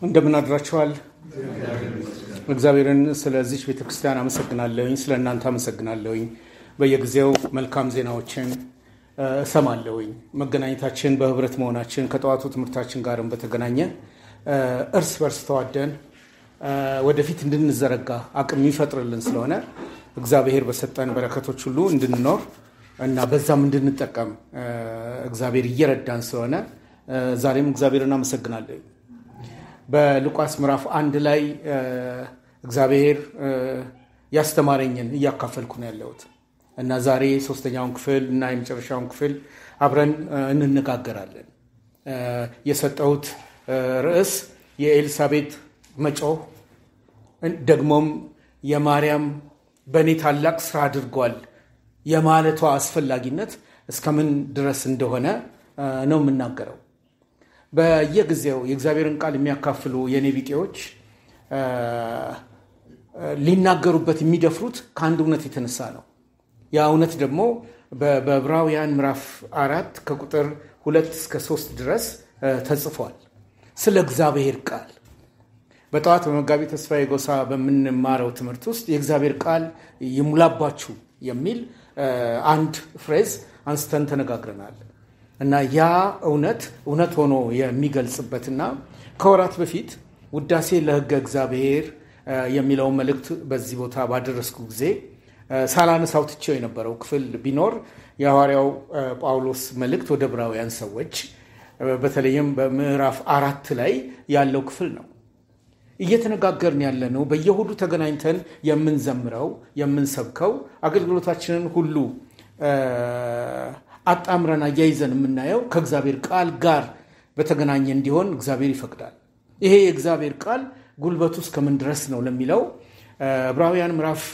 እንደምን አድራችኋል? እግዚአብሔርን ስለዚህ ቤተክርስቲያን አመሰግናለሁኝ፣ ስለእናንተ አመሰግናለሁኝ። በየጊዜው መልካም ዜናዎችን እሰማለሁኝ። መገናኘታችን በህብረት መሆናችን ከጠዋቱ ትምህርታችን ጋርም በተገናኘ እርስ በርስ ተዋደን ወደፊት እንድንዘረጋ አቅም ይፈጥርልን ስለሆነ እግዚአብሔር በሰጠን በረከቶች ሁሉ እንድንኖር እና በዛም እንድንጠቀም እግዚአብሔር እየረዳን ስለሆነ ዛሬም እግዚአብሔርን አመሰግናለሁ። በሉቃስ ምዕራፍ 1 ላይ እግዚአብሔር ያስተማረኝን እያካፈልኩ ነው ያለሁት እና ዛሬ ሶስተኛውን ክፍል እና የመጨረሻውን ክፍል አብረን እንነጋገራለን። የሰጠሁት ርዕስ የኤልሳቤጥ መጮህ ደግሞም የማርያም በእኔ ታላቅ ስራ አድርጓል የማለቷ አስፈላጊነት እስከምን ድረስ እንደሆነ ነው የምናገረው። በየጊዜው የእግዚአብሔርን ቃል የሚያካፍሉ የኔ ቢጤዎች ሊናገሩበት የሚደፍሩት ከአንድ እውነት የተነሳ ነው። ያ እውነት ደግሞ በዕብራውያን ምዕራፍ 4 ከቁጥር 2 እስከ 3 ድረስ ተጽፏል። ስለ እግዚአብሔር ቃል በጠዋት በመጋቢ ተስፋዬ ጎሳ በምንማረው ትምህርት ውስጥ የእግዚአብሔር ቃል ይሙላባችሁ የሚል አንድ ፍሬዝ አንስተን ተነጋግረናል እና ያ እውነት ሆኖ የሚገልጽበትና ከወራት በፊት ውዳሴ ለሕገ እግዚአብሔር የሚለውን መልእክት በዚህ ቦታ ባደረስኩ ጊዜ ሳላነሳው ትቼው የነበረው ክፍል ቢኖር የሐዋርያው ጳውሎስ መልእክት ወደ ዕብራውያን ሰዎች በተለይም በምዕራፍ 4 ላይ ያለው ክፍል ነው። እየተነጋገርን ያለነው በየሁዱ ተገናኝተን የምንዘምረው የምንሰብከው አገልግሎታችንን ሁሉ አጣምረን አያይዘን የምናየው ከእግዚአብሔር ቃል ጋር በተገናኘ እንዲሆን እግዚአብሔር ይፈቅዳል። ይሄ የእግዚአብሔር ቃል ጉልበቱ እስከምን ድረስ ነው ለሚለው ዕብራውያን ምዕራፍ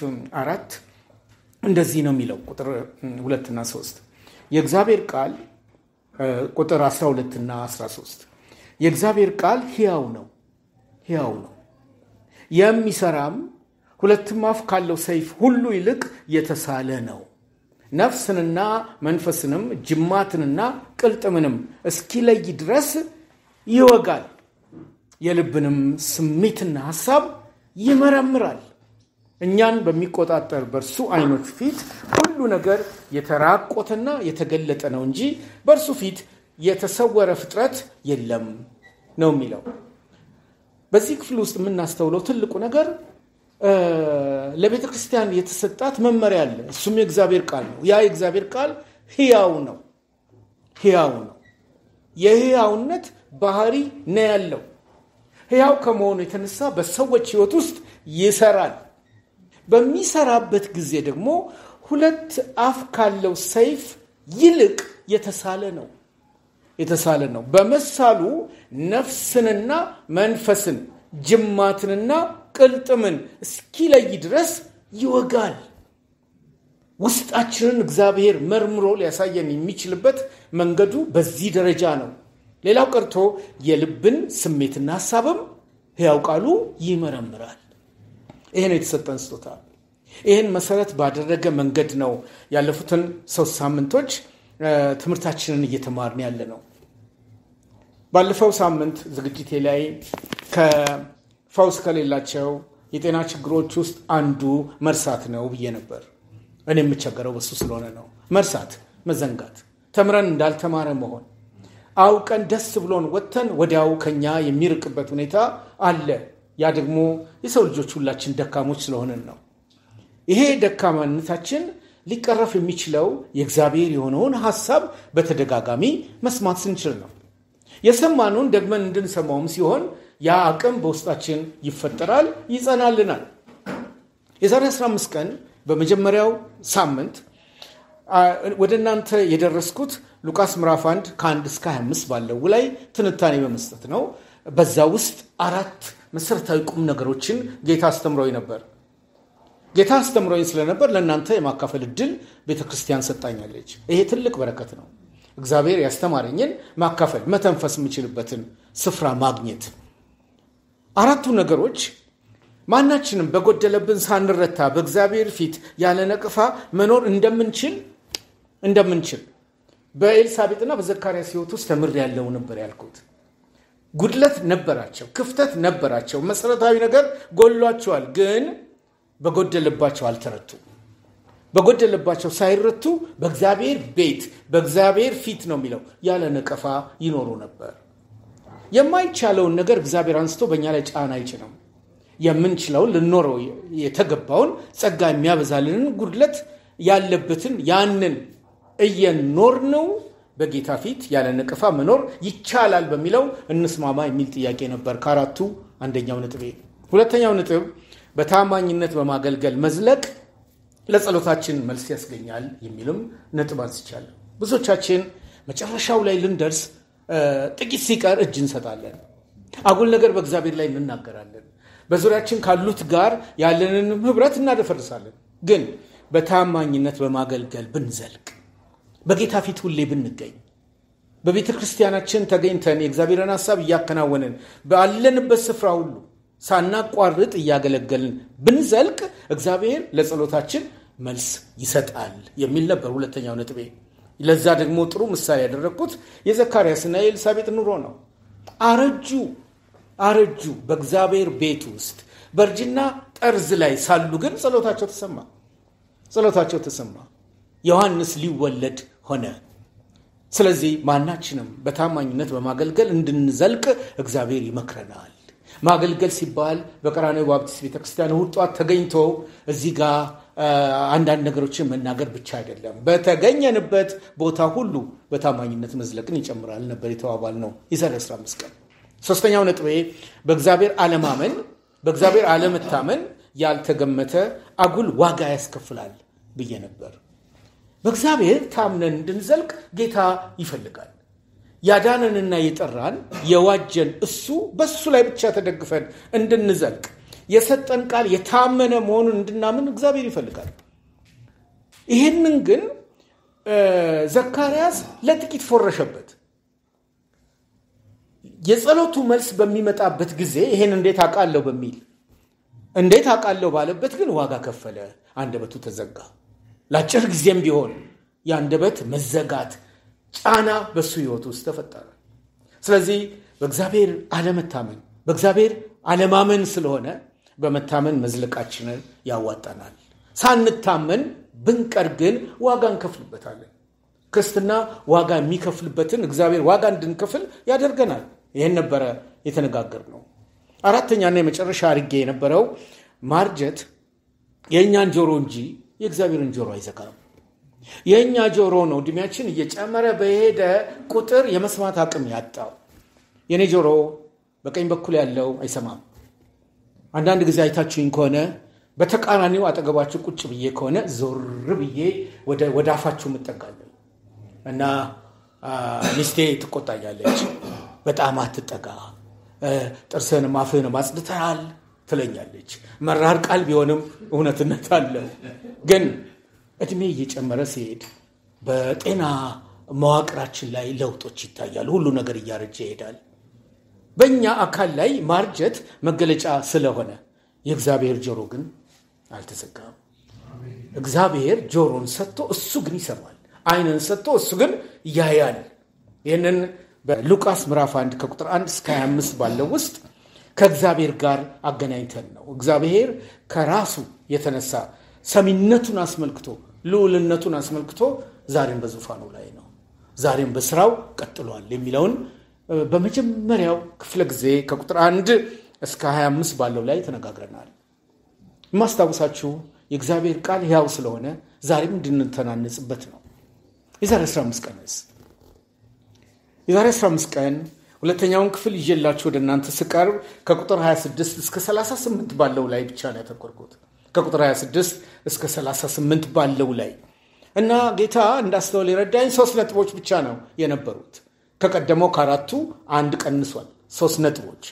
4 እንደዚህ ነው የሚለው ቁጥር 2 እና 3 የእግዚአብሔር ቃል ቁጥር 12 እና 13 የእግዚአብሔር ቃል ሕያው ነው የሚሰራም ሁለትም አፍ ካለው ሰይፍ ሁሉ ይልቅ የተሳለ ነው፣ ነፍስንና መንፈስንም ጅማትንና ቅልጥምንም እስኪለይ ድረስ ይወጋል፣ የልብንም ስሜትና ሐሳብ ይመረምራል። እኛን በሚቆጣጠር በእርሱ ዓይኖች ፊት ሁሉ ነገር የተራቆተና የተገለጠ ነው እንጂ በእርሱ ፊት የተሰወረ ፍጥረት የለም ነው የሚለው። በዚህ ክፍል ውስጥ የምናስተውለው ትልቁ ነገር ለቤተ ክርስቲያን የተሰጣት መመሪያ አለ። እሱም የእግዚአብሔር ቃል ነው። ያ የእግዚአብሔር ቃል ሕያው ነው። የሕያውነት ባህሪ ነው ያለው። ሕያው ከመሆኑ የተነሳ በሰዎች ሕይወት ውስጥ ይሰራል። በሚሰራበት ጊዜ ደግሞ ሁለት አፍ ካለው ሰይፍ ይልቅ የተሳለ ነው። በመሳሉ ነፍስንና መንፈስን ጅማትንና ቅልጥምን እስኪለይ ድረስ ይወጋል። ውስጣችንን እግዚአብሔር መርምሮ ሊያሳየን የሚችልበት መንገዱ በዚህ ደረጃ ነው። ሌላው ቀርቶ የልብን ስሜትና ሐሳብም ሕያው ቃሉ ይመረምራል። ይሄ ነው የተሰጠን ስጦታ። ይህን መሰረት ባደረገ መንገድ ነው ያለፉትን 3 ሳምንቶች ትምህርታችንን እየተማርን ያለ ነው። ባለፈው ሳምንት ዝግጅቴ ላይ ከፈውስ ከሌላቸው የጤና ችግሮች ውስጥ አንዱ መርሳት ነው ብዬ ነበር። እኔ የምቸገረው በሱ ስለሆነ ነው። መርሳት፣ መዘንጋት፣ ተምረን እንዳልተማረ መሆን፣ አውቀን ደስ ብሎን ወጥተን ወዲያው ከኛ የሚርቅበት ሁኔታ አለ። ያ ደግሞ የሰው ልጆች ሁላችን ደካሞች ስለሆነን ነው። ይሄ ደካማነታችን ሊቀረፍ የሚችለው የእግዚአብሔር የሆነውን ሐሳብ በተደጋጋሚ መስማት ስንችል ነው። የሰማኑን ደግመን እንድንሰማውም ሲሆን ያ አቅም በውስጣችን ይፈጠራል፣ ይጸናልናል። የዛሬ 15 ቀን በመጀመሪያው ሳምንት ወደ እናንተ የደረስኩት ሉቃስ ምዕራፍ 1 ከ1 እስከ 25 ባለው ላይ ትንታኔ በመስጠት ነው። በዛ ውስጥ 4 መሰረታዊ ቁም ነገሮችን ጌታ አስተምሮኝ ነበር። ጌታ አስተምሮኝ ስለነበር ለእናንተ የማካፈል እድል ቤተክርስቲያን ሰጣኛለች። ይሄ ትልቅ በረከት ነው። እግዚአብሔር ያስተማረኝን ማካፈል፣ መተንፈስ የምችልበትን ስፍራ ማግኘት። 4ቱ ነገሮች ማናችንም በጎደለብን ሳንረታ በእግዚአብሔር ፊት ያለ ነቅፋ መኖር እንደምንችል በኤልሳቤጥና በዘካርያስ ሕይወት ውስጥ ተምሬያለሁ ነበር ያልኩት። ጉድለት ነበራቸው፣ ክፍተት ነበራቸው፣ መሰረታዊ ነገር ጎሏቸዋል። ግን በጎደለባቸው አልተረቱም። በጎደለባቸው ሳይረቱ በእግዚአብሔር ቤት በእግዚአብሔር ፊት ነው የሚለው ያለ ነቀፋ ይኖሩ ነበር። የማይቻለውን ነገር እግዚአብሔር አንስቶ በእኛ ላይ ጫና አይጭንም። የምንችለውን ልንኖረው የተገባውን ጸጋ የሚያበዛልንን ጉድለት ያለበትን ያንን እየኖርነው በጌታ ፊት ያለ ነቀፋ መኖር ይቻላል በሚለው እንስማማ የሚል ጥያቄ ነበር ከአራቱ አንደኛው ነጥብ። ሁለተኛው ነጥብ በታማኝነት በማገልገል መዝለቅ ለጸሎታችን መልስ ያስገኛል የሚልም ነጥብ አንስቻለሁ። ብዙዎቻችን መጨረሻው ላይ ልንደርስ ጥቂት ሲቀር እጅ እንሰጣለን። አጉል ነገር በእግዚአብሔር ላይ እንናገራለን። በዙሪያችን ካሉት ጋር ያለንን ህብረት እናደፈርሳለን። ግን በታማኝነት በማገልገል ብንዘልቅ፣ በጌታ ፊት ሁሌ ብንገኝ፣ በቤተ ክርስቲያናችን ተገኝተን የእግዚአብሔርን ሐሳብ እያከናወንን ባለንበት ስፍራ ሁሉ ሳናቋርጥ እያገለገልን ብንዘልቅ እግዚአብሔር ለጸሎታችን መልስ ይሰጣል የሚል ነበር ሁለተኛው ነጥቤ። ለዛ ደግሞ ጥሩ ምሳሌ ያደረኩት የዘካርያስና የኤልሳቤጥ ኑሮ ነው። አረጁ በእግዚአብሔር ቤት ውስጥ በእርጅና ጠርዝ ላይ ሳሉ ግን ጸሎታቸው ተሰማ። ዮሐንስ ሊወለድ ሆነ። ስለዚህ ማናችንም በታማኝነት በማገልገል እንድንዘልቅ እግዚአብሔር ይመክረናል። ማገልገል ሲባል በቀራንዮ ባፕቲስት ቤተክርስቲያን እሑድ ጧት ተገኝቶ እዚህ ጋር አንዳንድ ነገሮችን መናገር ብቻ አይደለም። በተገኘንበት ቦታ ሁሉ በታማኝነት መዝለቅን ይጨምራል ነበር የተባባል ነው የዛሬ 15 ቀን። ሶስተኛው ነጥቤ በእግዚአብሔር አለመታመን ያልተገመተ አጉል ዋጋ ያስከፍላል ብዬ ነበር። በእግዚአብሔር ታምነን እንድንዘልቅ ጌታ ይፈልጋል። ያዳነንና የጠራን የዋጀን እሱ በሱ ላይ ብቻ ተደግፈን እንድንዘልቅ የሰጠን ቃል የታመነ መሆኑን እንድናምን እግዚአብሔር ይፈልጋል። ይህንን ግን ዘካርያስ ለጥቂት ፎረሸበት። የጸሎቱ መልስ በሚመጣበት ጊዜ ይሄን እንዴት አውቃለሁ ባለበት ግን ዋጋ ከፈለ። አንደበቱ ተዘጋ። ለአጭር ጊዜም ቢሆን የአንደበት መዘጋት ጫና በሱ ህይወት ውስጥ ተፈጠረ። ስለዚህ በእግዚአብሔር አለማመን ስለሆነ በመታመን መዝለቃችንን ያዋጣናል። ሳንታመን ብንቀር ግን ዋጋ እንከፍልበታለን። ክርስትና ዋጋ የሚከፍልበትን እግዚአብሔር ዋጋ እንድንከፍል ያደርገናል። ይሄን ነበረ የተነጋገርነው። አራተኛና የመጨረሻ አድርጌ የነበረው ማርጀት የእኛን ጆሮ እንጂ የእግዚአብሔርን ጆሮ አይዘጋም። የእኛ ጆሮ ነው እድሜያችን እየጨመረ በሄደ ቁጥር የመስማት አቅም ያጣው። የኔ ጆሮ በቀኝ በኩል ያለው አይሰማም። አንዳንድ ጊዜ አይታችሁኝ ከሆነ በተቃራኒው አጠገባችሁ ቁጭ ብዬ ከሆነ ዞር ብዬ ወደ አፋችሁ እጠጋለሁ እና ሚስቴ ትቆጣኛለች። በጣም አትጠጋ፣ ጥርስህንም አፍህንም አጽድተሃል ትለኛለች። መራር ቃል ቢሆንም እውነትነት አለ። ግን እድሜ እየጨመረ ሲሄድ በጤና መዋቅራችን ላይ ለውጦች ይታያሉ። ሁሉ ነገር እያረጀ ይሄዳል። በእኛ አካል ላይ ማርጀት መገለጫ ስለሆነ የእግዚአብሔር ጆሮ ግን አልተዘጋም። እግዚአብሔር ጆሮን ሰጥቶ እሱ ግን ይሰማል። ዓይንን ሰጥቶ እሱ ግን ያያል። ይህንን በሉቃስ ምዕራፍ 1 ከቁጥር 1 እስከ 25 ባለው ውስጥ ከእግዚአብሔር ጋር አገናኝተን ነው። እግዚአብሔር ከራሱ የተነሳ ሰሚነቱን አስመልክቶ ልዑልነቱን አስመልክቶ ዛሬም በዙፋኑ ላይ ነው፣ ዛሬም በስራው ቀጥሏል የሚለውን በመጀመሪያው ክፍለ ጊዜ ከቁጥር 1 እስከ 25 ባለው ላይ ተነጋግረናል። ማስታወሳችሁ የእግዚአብሔር ቃል ሕያው ስለሆነ ዛሬም እንድንተናነጽበት ነው። የዛሬ 15 ቀን ሁለተኛውን ክፍል ይዤላችሁ ወደ እናንተ ስቀርብ ከቁጥር 26 እስከ 38 ባለው ላይ ብቻ ነው ያተኮርኩት። ከቁጥር 26 እስከ 38 ባለው ላይ እና ጌታ እንዳስተውል የረዳኝ 3 ነጥቦች ብቻ ነው የነበሩት። ከቀደመው ከአራቱ አንድ ቀንሷል። 3 ነጥቦች።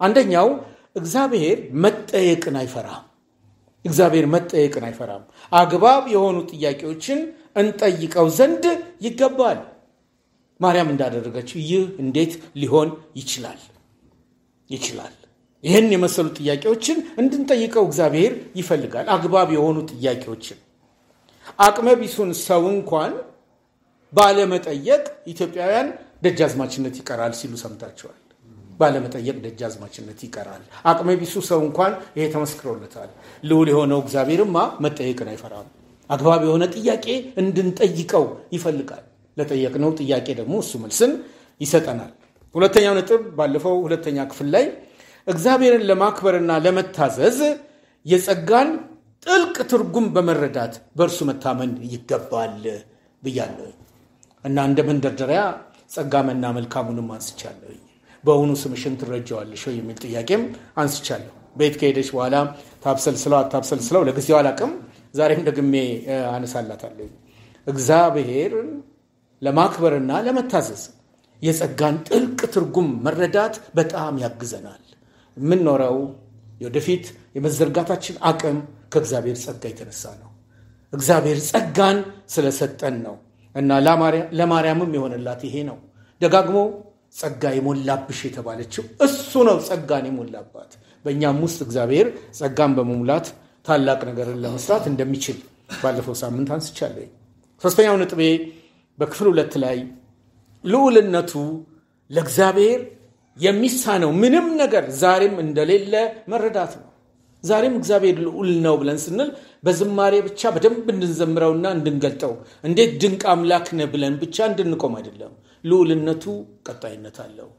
አንደኛው እግዚአብሔር መጠየቅን አይፈራም። አግባብ የሆኑ ጥያቄዎችን እንጠይቀው ዘንድ ይገባል። ማርያም እንዳደረገችው ይህ እንዴት ሊሆን ይችላል? ይህን የመሰሉ ጥያቄዎችን እንድንጠይቀው እግዚአብሔር ይፈልጋል። አግባብ የሆኑ ጥያቄዎችን። አቅመ ቢሱን ሰው እንኳን ባለመጠየቅ ኢትዮጵያውያን ደጃዝማችነት ይቀራል ሲሉ ሰምታችኋል። ባለመጠየቅ ደጃዝማችነት ይቀራል። አቅመ ቢሱ ሰው እንኳን ይሄ ተመስክሮለታል። ልዑል የሆነው እግዚአብሔርማ መጠየቅን አይፈራም። አግባብ የሆነ ጥያቄ እንድንጠይቀው ይፈልጋል። ለጠየቅነው ጥያቄ ደግሞ እሱ መልስን ይሰጠናል። ሁለተኛው ነጥብ ባለፈው ሁለተኛ ክፍል ላይ እግዚአብሔርን ለማክበርና ለመታዘዝ የጸጋን ጥልቅ ትርጉም በመረዳት በእርሱ መታመን ይገባል ብያለሁ እና እንደ መንደርደሪያ ጸጋመና መልካሙንም አንስቻለሁ። በእውኑ ስምሽን ትረጃዋለሽ የሚል ጥያቄም አንስቻለሁ። ቤት ከሄደች በኋላ ታብሰልስለው አታብሰልስለው ለጊዜው አላቅም። ዛሬም ደግሜ አነሳላታለሁ። እግዚአብሔርን ለማክበርና ለመታዘዝ የጸጋን ጥልቅ ትርጉም መረዳት በጣም ያግዘናል። የምንኖረው ወደፊት የመዘርጋታችን አቅም ከእግዚአብሔር ጸጋ የተነሳ ነው። እግዚአብሔር ጸጋን ስለሰጠን ነው እና ለማርያምም የሆነላት ይሄ ነው። ደጋግሞ ጸጋ የሞላብሽ የተባለችው እሱ ነው። ጸጋን የሞላባት በእኛም ውስጥ እግዚአብሔር ጸጋን በመሙላት ታላቅ ነገርን ለመስራት እንደሚችል ባለፈው ሳምንት አንስቻለሁ። ሶስተኛው ነጥቤ በክፍል 2 ላይ ልዑልነቱ ለእግዚአብሔር የሚሳነው ምንም ነገር ዛሬም እንደሌለ መረዳት ነው። ዛሬም እግዚአብሔር ልዑል ነው ብለን ስንል በዝማሬ ብቻ በደንብ እንድንዘምረውና እንድንገልጠው እንዴት ድንቅ አምላክ ነህ ብለን ብቻ እንድንቆም አይደለም። ልዑልነቱ ቀጣይነት አለው።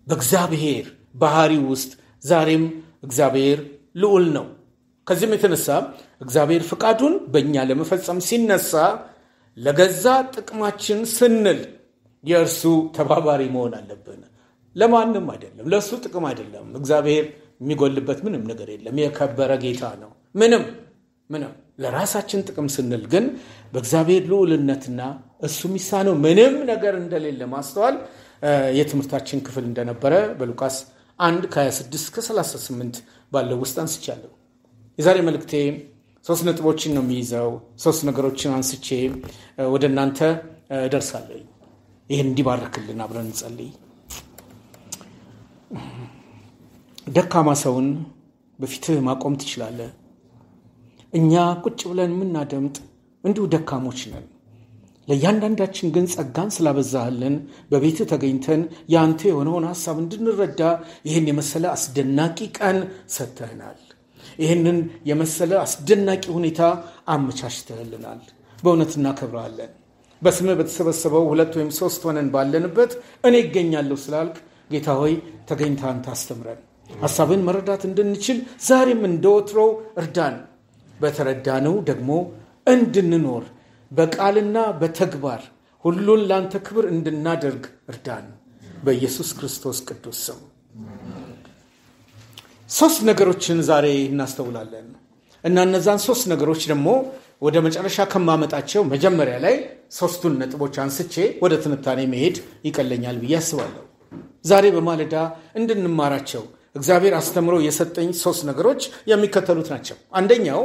በእግዚአብሔር ባህሪ ውስጥ ዛሬም እግዚአብሔር ልዑል ነው። ከዚህም የተነሳ እግዚአብሔር ፍቃዱን በእኛ ለመፈጸም ሲነሳ ለገዛ ጥቅማችን ስንል የእርሱ ተባባሪ መሆን አለብን። ለማንም አይደለም፣ ለእሱ ጥቅም አይደለም። እግዚአብሔር የሚጎልበት ምንም ነገር የለም። የከበረ ጌታ ነው። ምንም ለራሳችን ጥቅም ስንል ግን በእግዚአብሔር ልዑልነትና እሱ የሚሳነው ምንም ነገር እንደሌለ ማስተዋል የትምህርታችን ክፍል እንደነበረ በሉቃስ 1:26-38 ባለው ውስጥ አንስቻለሁ። የዛሬ መልእክቴ 3 ነጥቦችን ነው የሚይዘው። 3 ነገሮችን አንስቼ ወደ እናንተ ደርሳለሁ። ይህን እንዲባርክልን አብረን እንጸልይ። ደካማ ሰውን በፊትህ ማቆም ትችላለህ። እኛ ቁጭ ብለን የምናደምጥ እንዲሁ ደካሞች ነን። ለእያንዳንዳችን ግን ጸጋን ስላበዛህልን በቤትህ ተገኝተን የአንተ የሆነውን ሐሳብ እንድንረዳ ይህን የመሰለ አስደናቂ ቀን ሰጥተህናል። ይህንን የመሰለ አስደናቂ ሁኔታ አመቻችተህልናል። በእውነት እናከብረሃለን። በስምህ በተሰበሰበው 2 ወይም 3 ሆነን ባለንበት እኔ እገኛለሁ ስላልክ ጌታ ሆይ ተገኝተህ አንተ አስተምረን። ሐሳብን መረዳት እንድንችል ዛሬም እንደወትሮው እርዳን። በተረዳነው ደግሞ እንድንኖር በቃልና በተግባር ሁሉን ላንተ ክብር እንድናደርግ እርዳን። በኢየሱስ ክርስቶስ ቅዱስ ስም 3 ነገሮችን ዛሬ እናስተውላለን እና እነዛን 3 ነገሮች ደግሞ ወደ መጨረሻ ከማመጣቸው መጀመሪያ ላይ 3ቱን ነጥቦች አንስቼ ወደ ትንታኔ መሄድ ይቀለኛል ብዬ አስባለሁ። ዛሬ በማለዳ እንድንማራቸው እግዚአብሔር አስተምሮ የሰጠኝ 3 ነገሮች የሚከተሉት ናቸው። አንደኛው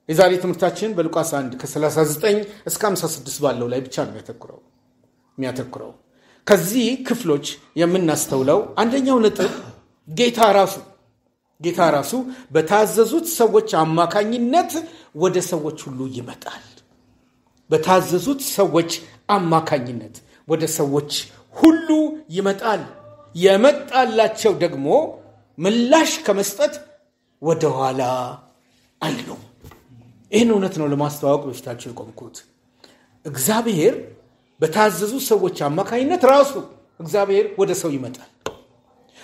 የዛሬ ትምህርታችን በሉቃስ 1:39-56 ባለው ላይ ብቻ ነው የሚያተኩረው። ከዚህ ክፍሎች የምናስተውለው አንደኛው ነጥብ ጌታ ራሱ በታዘዙት ሰዎች አማካኝነት ወደ ሰዎች ሁሉ ይመጣል። በታዘዙት ሰዎች አማካኝነት ወደ ሰዎች ሁሉ ይመጣል። የመጣላቸው ደግሞ ምላሽ ከመስጠት ወደ ኋላ አይሉም። ይህን እውነት ነው ለማስተዋወቅ በፊታቸው የቆምኩት። እግዚአብሔር በታዘዙ ሰዎች አማካኝነት ራሱ እግዚአብሔር ወደ ሰው ይመጣል።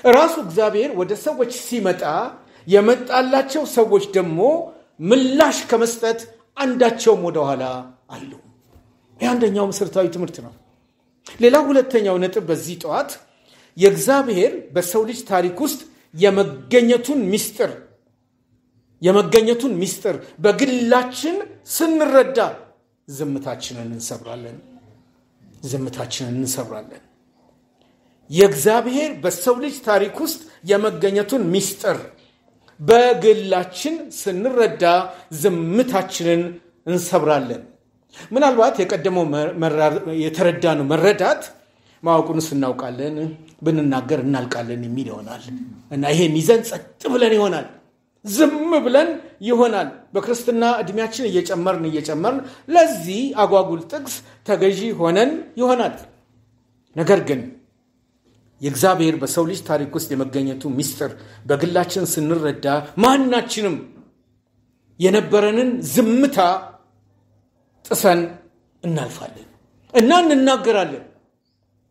ራሱ እግዚአብሔር ወደ ሰዎች ሲመጣ የመጣላቸው ሰዎች ደግሞ ምላሽ ከመስጠት አንዳቸውም ወደ ኋላ አይሉም። ይህ አንደኛው መሰረታዊ ትምህርት ነው። ሌላው ሁለተኛው ነጥብ በዚህ ጠዋት የእግዚአብሔር በሰው ልጅ ታሪክ ውስጥ የመገኘቱን ምስጢር በግላችን ስንረዳ ዝምታችንን እንሰብራለን። የእግዚአብሔር በሰው ልጅ ታሪክ ውስጥ የመገኘቱን ምስጢር በግላችን ስንረዳ ዝምታችንን እንሰብራለን። ምናልባት የቀደመው የተረዳነው መረዳት ማወቁንስ እናውቃለን፣ ብንናገር እናልቃለን የሚል ይሆናል እና ይሄን ይዘን ጸጥ ብለን ይሆናል፣ ዝም ብለን ይሆናል። በክርስትና እድሜያችን እየጨመርን ለዚህ አጓጉል ጥቅስ ተገዢ ሆነን ይሆናል። ነገር ግን የእግዚአብሔር በሰው ልጅ ታሪክ ውስጥ የመገኘቱ ምስጢር በግላችን ስንረዳ ማናችንም የነበረንን ዝምታ ጥሰን እናልፋለን እና እንናገራለን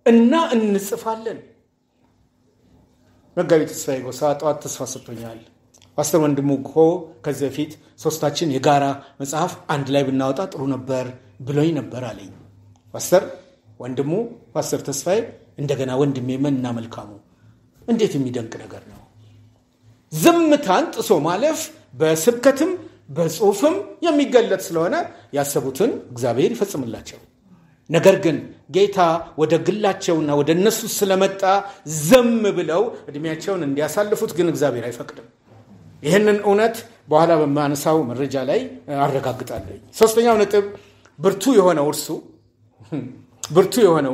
እና እንጽፋለን። መጋቢ ተስፋዬ ጎሳ ጠዋት ተስፋ ሰጥቶኛል። ፓስተር ወንድሙ እኮ ከዚህ በፊት ሶስታችን የጋራ መጽሐፍ አንድ ላይ ብናወጣ ጥሩ ነበር ብሎኝ ነበር አለኝ። ፓስተር ወንድሙ፣ ፓስተር ተስፋዬ፣ እንደገና ወንድሜ መና መልካሙ። እንዴት የሚደንቅ ነገር ነው! ዝምታን ጥሶ ማለፍ በስብከትም በጽሁፍም የሚገለጥ ስለሆነ ያሰቡትን እግዚአብሔር ይፈጽምላቸው። ነገር ግን ጌታ ወደ ግላቸውና ወደ እነሱ ስለመጣ ዝም ብለው እድሜያቸውን እንዲያሳልፉት ግን እግዚአብሔር አይፈቅድም። ይህንን እውነት በኋላ በማነሳው መረጃ ላይ አረጋግጣለሁ። ሶስተኛው ነጥብ ብርቱ የሆነው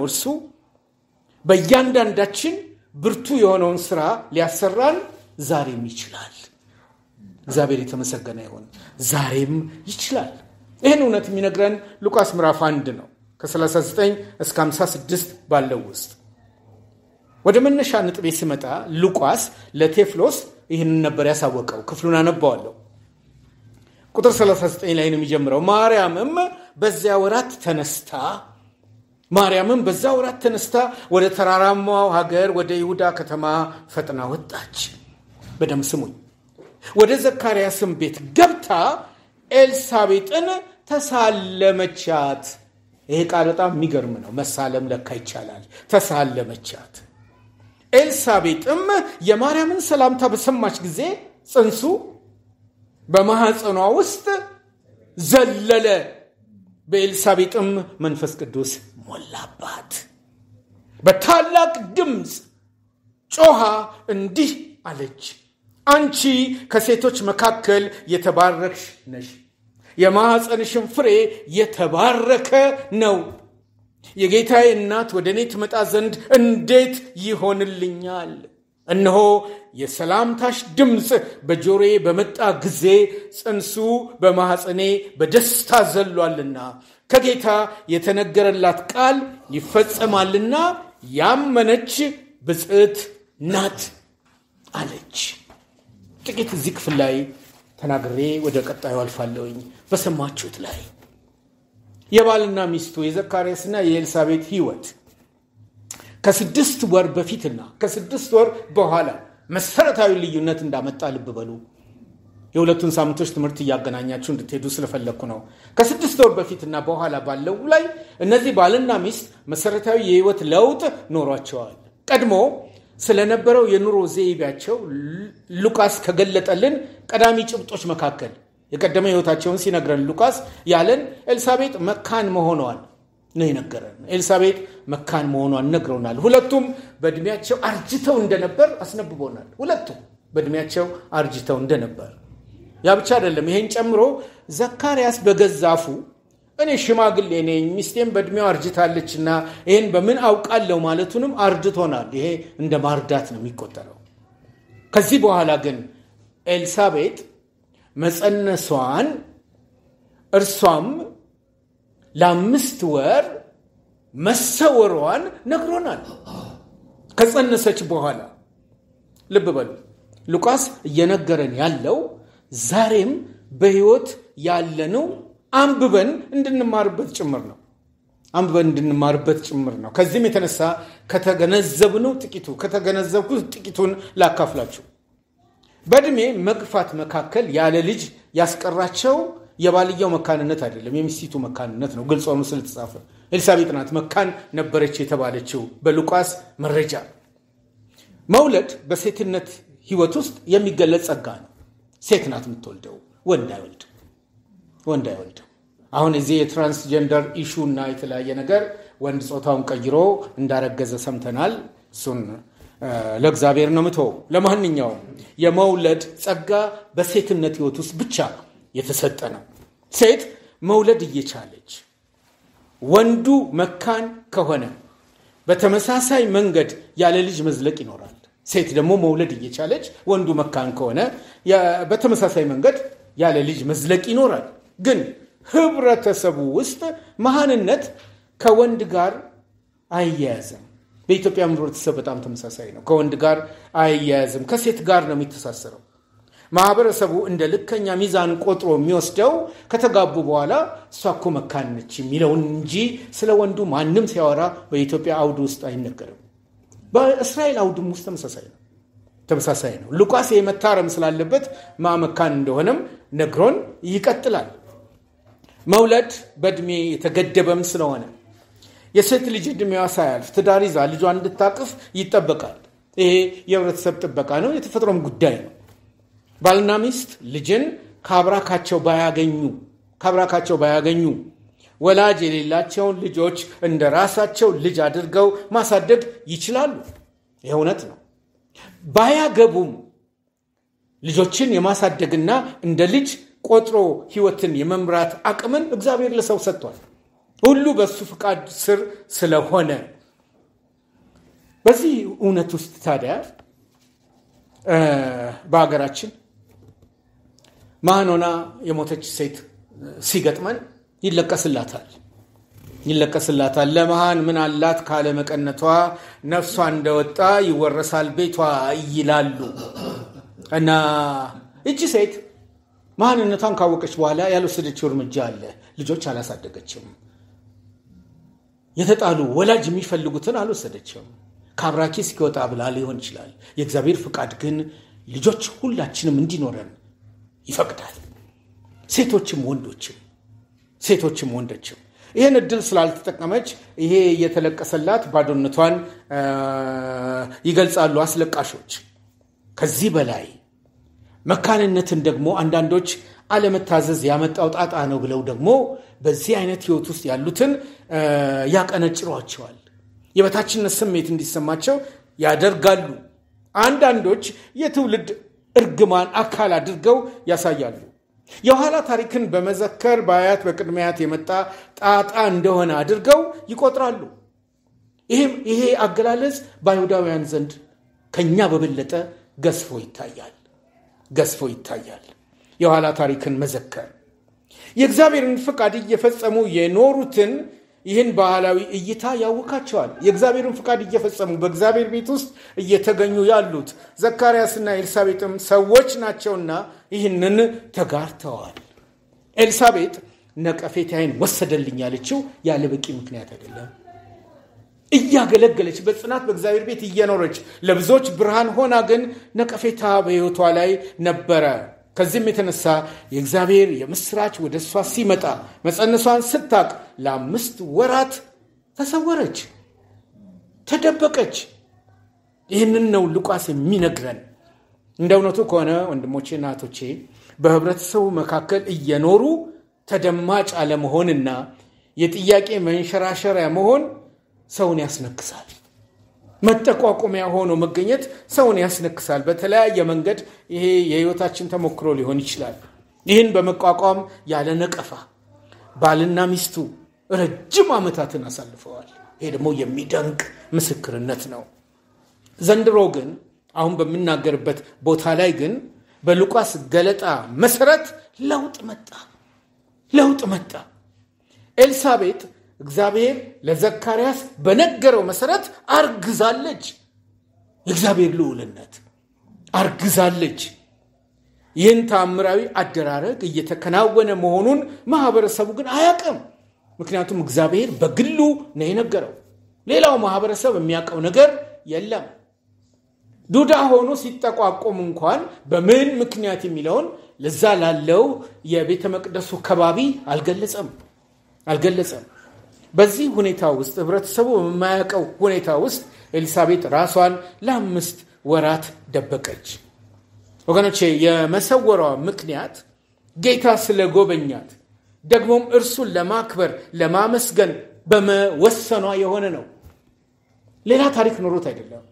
እርሱ በእያንዳንዳችን ብርቱ የሆነውን ስራ ሊያሰራን ዛሬም ይችላል። እግዚአብሔር የተመሰገነ ይሁን። ዛሬም ይችላል። ይህን እውነት የሚነግረን ሉቃስ ምዕራፍ 1 ነው፣ ከ39 እስከ 56 ባለው ውስጥ። ወደ መነሻ ነጥቤ ስመጣ ሉቃስ ለቴዎፍሎስ ይህንን ነበር ያሳወቀው። ክፍሉን አነባዋለሁ። ቁጥር 39 ላይ ነው የሚጀምረው። ማርያምም በዚያ ወራት ተነስታ ወደ ተራራማው ሀገር ወደ ይሁዳ ከተማ ፈጥና ወጣች። በደም ስሙኝ። ወደ ዘካርያስም ቤት ገብታ ኤልሳቤጥን ተሳለመቻት። ይሄ ቃል በጣም የሚገርም ነው። መሳለም ለካ ይቻላል። ተሳለመቻት። ኤልሳቤጥም የማርያምን ሰላምታ በሰማች ጊዜ ጽንሱ በማህፀኗ ውስጥ ዘለለ። በኤልሳቤጥም መንፈስ ቅዱስ ሞላባት። በታላቅ ድምፅ ጮኻ እንዲህ አለች፣ አንቺ ከሴቶች መካከል የተባረክሽ ነሽ፣ የማህፀንሽም ፍሬ የተባረከ ነው። የጌታዬ እናት ወደ እኔ ትመጣ ዘንድ እንዴት ይሆንልኛል? እነሆ የሰላምታሽ ድምፅ በጆሮዬ በመጣ ጊዜ ጽንሱ በማህፀኔ በደስታ ዘሏልና ከጌታ የተነገረላት ቃል ይፈጸማልና ያመነች ብፅዕት ናት አለች። ጥቂት እዚህ ክፍል ላይ ተናግሬ ወደ ቀጣዩ አልፋለሁኝ። በሰማችሁት ላይ የባልና ሚስቱ የዘካርያስና የኤልሳቤጥ ህይወት ከ6 ወር በፊትና ከ6 ወር በኋላ መሰረታዊ ልዩነት እንዳመጣ ልብ በሉ። የሁለቱን ሳምንቶች ትምህርት እያገናኛችሁ እንድትሄዱ ስለፈለኩ ነው። ከ6 ወር በፊትና በኋላ ባለው ላይ እነዚህ ባልና ሚስት መሰረታዊ የህይወት ለውጥ ኖሯቸዋል። ቀድሞ ስለነበረው የኑሮ ዘይቤያቸው ሉቃስ ከገለጠልን ቀዳሚ ጭብጦች መካከል የቀደመ ህይወታቸውን ሲነግረን ሉቃስ ያለን ኤልሳቤጥ መካን መሆኗን ነው የነገረን። ኤልሳቤጥ መካን መሆኗን ነግሮናል። ሁለቱም በእድሜያቸው አርጅተው እንደነበር አስነብቦናል። ሁለቱም በእድሜያቸው አርጅተው እንደነበር። ያ ብቻ አይደለም። ይሄን ጨምሮ ዘካርያስ በገዛፉ እኔ ሽማግሌ ነኝ ሚስቴም በእድሜው አርጅታለችና ይሄን በምን አውቃለሁ ማለቱንም አርድቶናል። ይሄ እንደ ማርዳት ነው የሚቆጠረው። ከዚህ በኋላ ግን ኤልሳቤጥ መጸነሷን እርሷም ለ5 ወር መሰወሯን ነግሮናል። ከጸነሰች በኋላ ልብ በሉ። ሉቃስ እየነገረን ያለው ዛሬም በህይወት ያለነው አንብበን እንድንማርበት ጭምር ነው። ከዚህም የተነሳ ከተገነዘብኩት ጥቂቱን ላካፍላችሁ። በእድሜ መግፋት መካከል ያለ ልጅ ያስቀራቸው የባልየው መካንነት አይደለም፣ የሚስቲቱ መካንነት ነው። ግልጽ ሆኖ ስለተጻፈ ኤልሳቤጥ ናት መካን ነበረች የተባለችው በሉቃስ መረጃ። መውለድ በሴትነት ህይወት ውስጥ የሚገለጽ ጸጋ ነው። ሴት ናት የምትወልደው፣ ወንድ አይወልድም። አሁን እዚህ የትራንስጀንደር ኢሹ እና የተለያየ ነገር ወንድ ጾታውን ቀይሮ እንዳረገዘ ሰምተናል። እሱን ለእግዚአብሔር ነው ምተው። ለማንኛውም የመውለድ ጸጋ በሴትነት ህይወት ውስጥ ብቻ የተሰጠ ነው። ሴት መውለድ እየቻለች ወንዱ መካን ከሆነ በተመሳሳይ መንገድ ያለ ልጅ መዝለቅ ይኖራል። ሴት ደግሞ መውለድ እየቻለች ወንዱ መካን ከሆነ በተመሳሳይ መንገድ ያለ ልጅ መዝለቅ ይኖራል። ግን ህብረተሰቡ ውስጥ መሃንነት ከወንድ ጋር አይያያዝም። በኢትዮጵያ ህብረተሰብ በጣም ተመሳሳይ ነው። ከወንድ ጋር አይያያዝም፣ ከሴት ጋር ነው የሚተሳሰረው። ማህበረሰቡ እንደ ልከኛ ሚዛን ቆጥሮ የሚወስደው ከተጋቡ በኋላ እሷ እኮ መካን ነች የሚለውን እንጂ ስለ ወንዱ ማንም ሲያወራ በኢትዮጵያ አውድ ውስጥ አይነገርም። በእስራኤል አውድም ውስጥ ተመሳሳይ ነው። ሉቃስ የመታረም ስላለበት መካን እንደሆነም ነግሮን ይቀጥላል። መውለድ በእድሜ የተገደበም ስለሆነ የሴት ልጅ እድሜዋ ሳያልፍ ትዳር ይዛ ልጇን እንድታቅፍ ይጠበቃል። ይሄ የህብረተሰብ ጥበቃ ነው፣ የተፈጥሮም ጉዳይ ነው። ባልና ሚስት ልጅን ካብራካቸው ባያገኙ ወላጅ የሌላቸውን ልጆች እንደ ራሳቸው ልጅ አድርገው ማሳደግ ይችላሉ። ይሄ እውነት ነው። ባያገቡም ልጆችን የማሳደግና እንደ ልጅ ቆጥሮ ህይወትን የመምራት አቅምን እግዚአብሔር ለሰው ሰጥቷል። ሁሉ በሱ ፍቃድ ስር ስለሆነ በዚህ እውነት ውስጥ ታዲያ በአገራችን ማህኖና የሞተች ሴት ሲገጥመን ይለቀስላታል። ለመሃን ምን አላት ካለ መቀነቷ ነፍሷ እንደወጣ ይወረሳል ቤቷ ይላሉ። እና እቺ ሴት ማህንነቷን ካወቀች በኋላ ያልወሰደችው እርምጃ አለ። ልጆች አላሳደገችም። የተጣሉ ወላጅ የሚፈልጉትን አልወሰደችም። ካብራኪ እስኪወጣ ብላ ሊሆን ይችላል። የእግዚአብሔር ፍቃድ ግን ልጆች ሁላችንም እንዲኖረን ይፈቅዳል። ሴቶችም ወንዶችም ይሄን እድል ስላልተጠቀመች ይሄ የተለቀሰላት ባዶነቷን ይገልጻሉ አስለቃሾች። ከዚህ በላይ መካንነትን ደግሞ አንዳንዶች አለመታዘዝ ያመጣው ጣጣ ነው ብለው ደግሞ በዚህ አይነት ህይወት ውስጥ ያሉትን ያቀነጭሯቸዋል። የበታችነት ስሜት እንዲሰማቸው ያደርጋሉ። አንዳንዶች የትውልድ እርግማን አካል አድርገው ያሳያሉ። የኋላ ታሪክን በመዘከር በአያት በቅድሚያት የመጣ ጣጣ እንደሆነ አድርገው ይቆጥራሉ። ይሄ አገላለጽ በአይሁዳውያን ዘንድ ከኛ በበለጠ ገዝፎ ይታያል። የኋላ ታሪክን መዘከር የእግዚአብሔርን ፍቃድ እየፈጸሙ የኖሩትን ይህን ባህላዊ እይታ ያውካቸዋል። የእግዚአብሔርን ፍቃድ እየፈጸሙ በእግዚአብሔር ቤት ውስጥ እየተገኙ ያሉት ዘካርያስና ኤልሳቤጥም ሰዎች ናቸውና ይህንን ተጋርተዋል። ኤልሳቤጥ ነቀፌታዬን ወሰደልኝ ያለችው ያለ በቂ ምክንያት አይደለም። እያገለገለች በጽናት በእግዚአብሔር ቤት እየኖረች ለብዙዎች ብርሃን ሆና ግን ነቀፌታ በሕይወቷ ላይ ነበረ። ከዚህም የተነሳ የእግዚአብሔር የምስራች ወደ እሷ ሲመጣ መጸነሷን ስታቅ ለ5 ወራት ተሰወረች፣ ተደበቀች። ይህንን ነው ሉቃስ የሚነግረን። እንደ እውነቱ ከሆነ ወንድሞቼና እህቶቼ በህብረተሰቡ መካከል እየኖሩ ተደማጭ አለመሆንና የጥያቄ መንሸራሸሪያ መሆን ሰውን ያስነክሳል። መጠቋቆሚያ ሆኖ መገኘት ሰውን ያስነክሳል። በተለያየ መንገድ ይሄ የህይወታችን ተሞክሮ ሊሆን ይችላል። ይህን በመቋቋም ያለ ነቀፋ ባልና ሚስቱ ረጅም ዓመታትን አሳልፈዋል። ይሄ ደግሞ የሚደንቅ ምስክርነት ነው። ዘንድሮ ግን አሁን በምናገርበት ቦታ ላይ ግን በሉቃስ ገለጣ መሰረት ለውጥ መጣ። ኤልሳቤጥ እግዚአብሔር ለዘካርያስ በነገረው መሰረት አርግዛለች። የእግዚአብሔር ልዑልነት አርግዛለች። ይህን ተአምራዊ አደራረግ እየተከናወነ መሆኑን ማህበረሰቡ ግን አያውቅም። ምክንያቱም እግዚአብሔር በግሉ ነው የነገረው። ሌላው ማህበረሰብ የሚያውቀው ነገር የለም። ዱዳ ሆኖ ሲጠቋቆም እንኳን በምን ምክንያት የሚለውን ለዛ ላለው የቤተ መቅደሱ ከባቢ አልገለጸም። በዚህ ሁኔታ ውስጥ ህብረተሰቡ በማያውቀው ሁኔታ ውስጥ ኤልሳቤጥ ራሷን ለ5 ወራት ደበቀች። ወገኖቼ የመሰወሯ ምክንያት ጌታ ስለጎበኛት ደግሞም እርሱን ለማክበር ለማመስገን በመወሰኗ የሆነ ነው። ሌላ ታሪክ ኖሮት አይደለም።